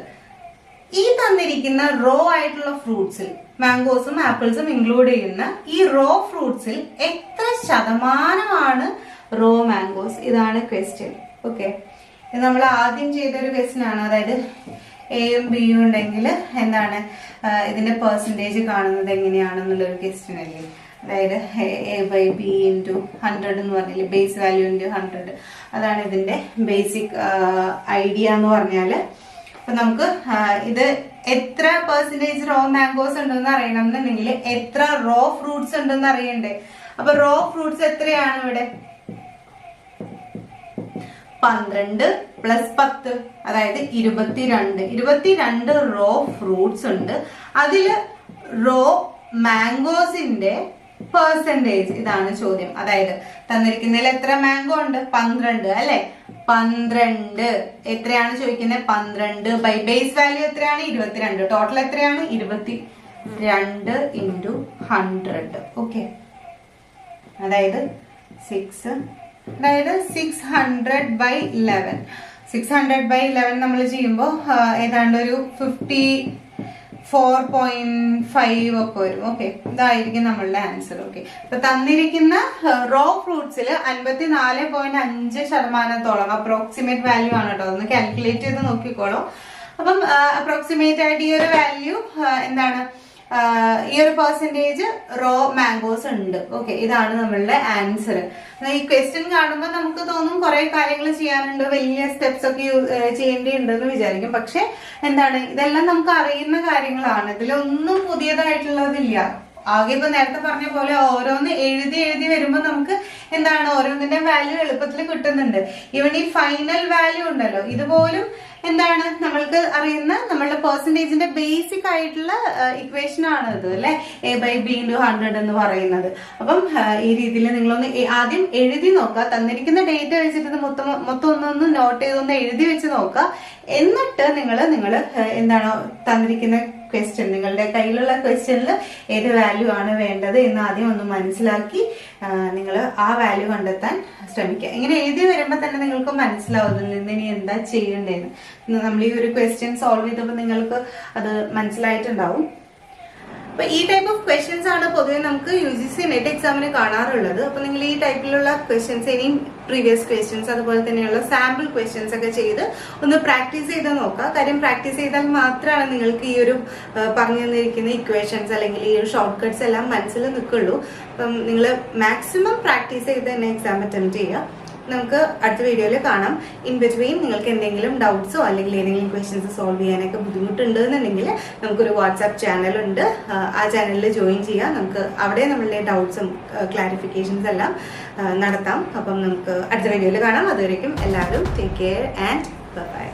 ഈ തന്നിരിക്കുന്ന റോ ആയിട്ടുള്ള ഫ്രൂട്ട്സിൽ മാംഗോസും ആപ്പിൾസും ഇൻക്ലൂഡ് ചെയ്യുന്ന ഈ റോ ഫ്രൂട്ട്സിൽ എത്ര ശതമാനമാണ് റോ മാംഗോസ്? ഇതാണ് ക്വസ്റ്റ്യൻ. ഓക്കെ, ഇത് നമ്മൾ ആദ്യം ചെയ്തൊരു ക്വസ്റ്റ്യൻ ആണ്. അതായത് എയും ബിയും ഉണ്ടെങ്കിൽ എന്താണ് ഇതിന്റെ പെർസെൻറ്റേജ് കാണുന്നത് എങ്ങനെയാണെന്നുള്ളൊരു ക്വസ്റ്റ്യൻ അല്ലേ? അതായത് A/B into 100 എന്ന് പറഞ്ഞില്ലേ, ബേസ് വാല്യൂ into 100. അതാണ് ഇതിന്റെ ബേസിക് ഐഡിയ എന്ന് പറഞ്ഞാല്. അപ്പൊ നമുക്ക് ഇത് എത്ര പെർസെന്റേജ് റോ മാംഗോസ് ഉണ്ടെന്ന് അറിയണം എന്നുണ്ടെങ്കിൽ എത്ര റോ ഫ്രൂട്ട്സ് ഉണ്ടെന്ന് അറിയണ്ടേ? അപ്പൊ റോ ഫ്രൂട്ട്സ് എത്രയാണ് ഇവിടെ? 12 + 10 അതായത് 22 റോ ഫ്രൂട്ട്സ് ഉണ്ട്. അതില് റോ മാംഗോസിന്റെ പെർസെന്റേജ്, ഇതാണ് ചോദ്യം. അതായത് തന്നിരിക്കുന്നതിൽ എത്ര മാംഗോ ഉണ്ട്? 12 അല്ലെ? 12 എത്രയാണ് ചോദിക്കുന്നത്? 12 ബൈ ബേസ് വാല്യൂ എത്രയാണ്? 22. ടോട്ടൽ എത്രയാണ്? 22 into 100. ഓക്കെ, അതായത് 600/11. 600/11 നമ്മൾ ചെയ്യുമ്പോൾ ഏതാണ്ട് ഒരു 54.5 ഒക്കെ വരും. ഓക്കെ, ഇതായിരിക്കും നമ്മളുടെ ആൻസർ. ഓക്കെ, അപ്പൊ തന്നിരിക്കുന്ന റോ ഫ്രൂട്ട്സിൽ 54.5% അപ്രോക്സിമേറ്റ് വാല്യൂ ആണ് കേട്ടോ. ഒന്ന് കാൽക്കുലേറ്റ് ചെയ്ത് നോക്കിക്കോളൂ. അപ്പം അപ്രോക്സിമേറ്റ് ആയിട്ട് ഈ ഒരു വാല്യൂ എന്താണ്, ഈ ഒരു പെർസെന്റേജ് റോ മാംഗോസ് ഉണ്ട്. ഓക്കെ, ഇതാണ് നമ്മളുടെ ആൻസർ. ഈ ക്വസ്റ്റ്യൻ കാണുമ്പോൾ നമുക്ക് തോന്നും കുറെ കാര്യങ്ങൾ ചെയ്യാനുണ്ട്, വലിയ സ്റ്റെപ്സ് ഒക്കെ ചെയ്യേണ്ടിയുണ്ടെന്ന് വിചാരിക്കും. പക്ഷെ എന്താണ്, ഇതെല്ലാം നമുക്ക് അറിയുന്ന കാര്യങ്ങളാണ്. ഇതിലൊന്നും പുതിയതായിട്ടുള്ളതില്ല. ആകെ ഇപ്പൊ നേരത്തെ പറഞ്ഞ പോലെ ഓരോന്ന് എഴുതി വരുമ്പോൾ നമുക്ക് എന്താണ് ഓരോന്നിന്റെ വാല്യൂ എളുപ്പത്തിൽ കിട്ടുന്നുണ്ട്. ഈവൻ ഈ ഫൈനൽ വാല്യൂ ഉണ്ടല്ലോ, ഇതുപോലും എന്താണ് നമ്മൾക്ക് അറിയുന്ന നമ്മളുടെ പെർസെന്റേജിന്റെ ബേസിക് ആയിട്ടുള്ള ഇക്വേഷൻ ആണ് ഇത് അല്ലെ, A/B into 100 എന്ന് പറയുന്നത്. അപ്പം ഈ രീതിയിൽ നിങ്ങളൊന്ന് ആദ്യം എഴുതി നോക്കുക. തന്നിരിക്കുന്ന ഡേറ്റ വെച്ചിട്ട് മൊത്തം ഒന്നൊന്ന് നോട്ട് ചെയ്തൊന്ന് എഴുതി വെച്ച് നോക്കുക. എന്നിട്ട് നിങ്ങൾ എന്താണോ തന്നിരിക്കുന്ന ക്വസ്റ്റ്യൻ, നിങ്ങളുടെ കയ്യിലുള്ള ക്വസ്റ്റ്യനിൽ ഏത് വാല്യൂ ആണ് വേണ്ടത് എന്ന് ആദ്യം ഒന്ന് മനസ്സിലാക്കി നിങ്ങൾ ആ വാല്യൂ കണ്ടെത്താൻ ശ്രമിക്കുക. ഇങ്ങനെ എഴുതി വരുമ്പോൾ തന്നെ നിങ്ങൾക്ക് മനസ്സിലാവുന്നില്ല ഇനി എന്താ ചെയ്യേണ്ടതെന്ന്. നമ്മൾ ഈ ഒരു ക്വസ്റ്റ്യൻ സോൾവ് ചെയ്തപ്പോൾ നിങ്ങൾക്ക് അത് മനസ്സിലായിട്ടുണ്ടാവും. അപ്പൊ ഈ ടൈപ്പ് ഓഫ് ക്വസ്റ്റ്യൻസ് ആണ് പൊതുവെ നമുക്ക് UGC നെറ്റ് എക്സാമിന് കാണാറുള്ളത്. അപ്പൊ നിങ്ങൾ ഈ ടൈപ്പിലുള്ള ക്വസ്റ്റ്യൻസ്, ഇനിയും പ്രീവിയസ് ക്വസ്റ്റ്യൻസ് അതുപോലെ തന്നെയുള്ള സാമ്പിൾ ക്വസ്റ്റ്യൻസ് ഒക്കെ ചെയ്ത് ഒന്ന് പ്രാക്ടീസ് ചെയ്ത് നോക്കുക. കാര്യം പ്രാക്ടീസ് ചെയ്താൽ മാത്രമാണ് നിങ്ങൾക്ക് ഈ ഒരു പറഞ്ഞു തന്നിരിക്കുന്ന ഇക്വേഷൻസ് അല്ലെങ്കിൽ ഈ ഒരു ഷോർട്ട് കട്ട്സ് എല്ലാം മനസ്സിൽ നിൽക്കുള്ളൂ. അപ്പം നിങ്ങൾ മാക്സിമം പ്രാക്ടീസ് ചെയ്ത് തന്നെ എക്സാം അറ്റംപ്റ്റ് ചെയ്യുക. നമുക്ക് അടുത്ത വീഡിയോയിൽ കാണാം. ഇൻ ബിറ്റ്വീൻ നിങ്ങൾക്ക് എന്തെങ്കിലും ഡൗട്ട്സോ അല്ലെങ്കിൽ ഏതെങ്കിലും ക്വസ്റ്റ്യൻസ് സോൾവ് ചെയ്യാനൊക്കെ ബുദ്ധിമുട്ടുണ്ട് എന്നുണ്ടെങ്കിൽ നമുക്കൊരു വാട്സാപ്പ് ചാനലുണ്ട്. ആ ചാനലിൽ ജോയിൻ ചെയ്യുക. നമുക്ക് അവിടെ നമ്മളുടെ ഡൗട്ട്സും ക്ലാരിഫിക്കേഷൻസ് എല്ലാം നടത്താം. അപ്പം നമുക്ക് അടുത്ത വീഡിയോയിൽ കാണാം. അതുവരേക്കും എല്ലാവരും ടേക്ക് കെയർ ആൻഡ് ബൈ.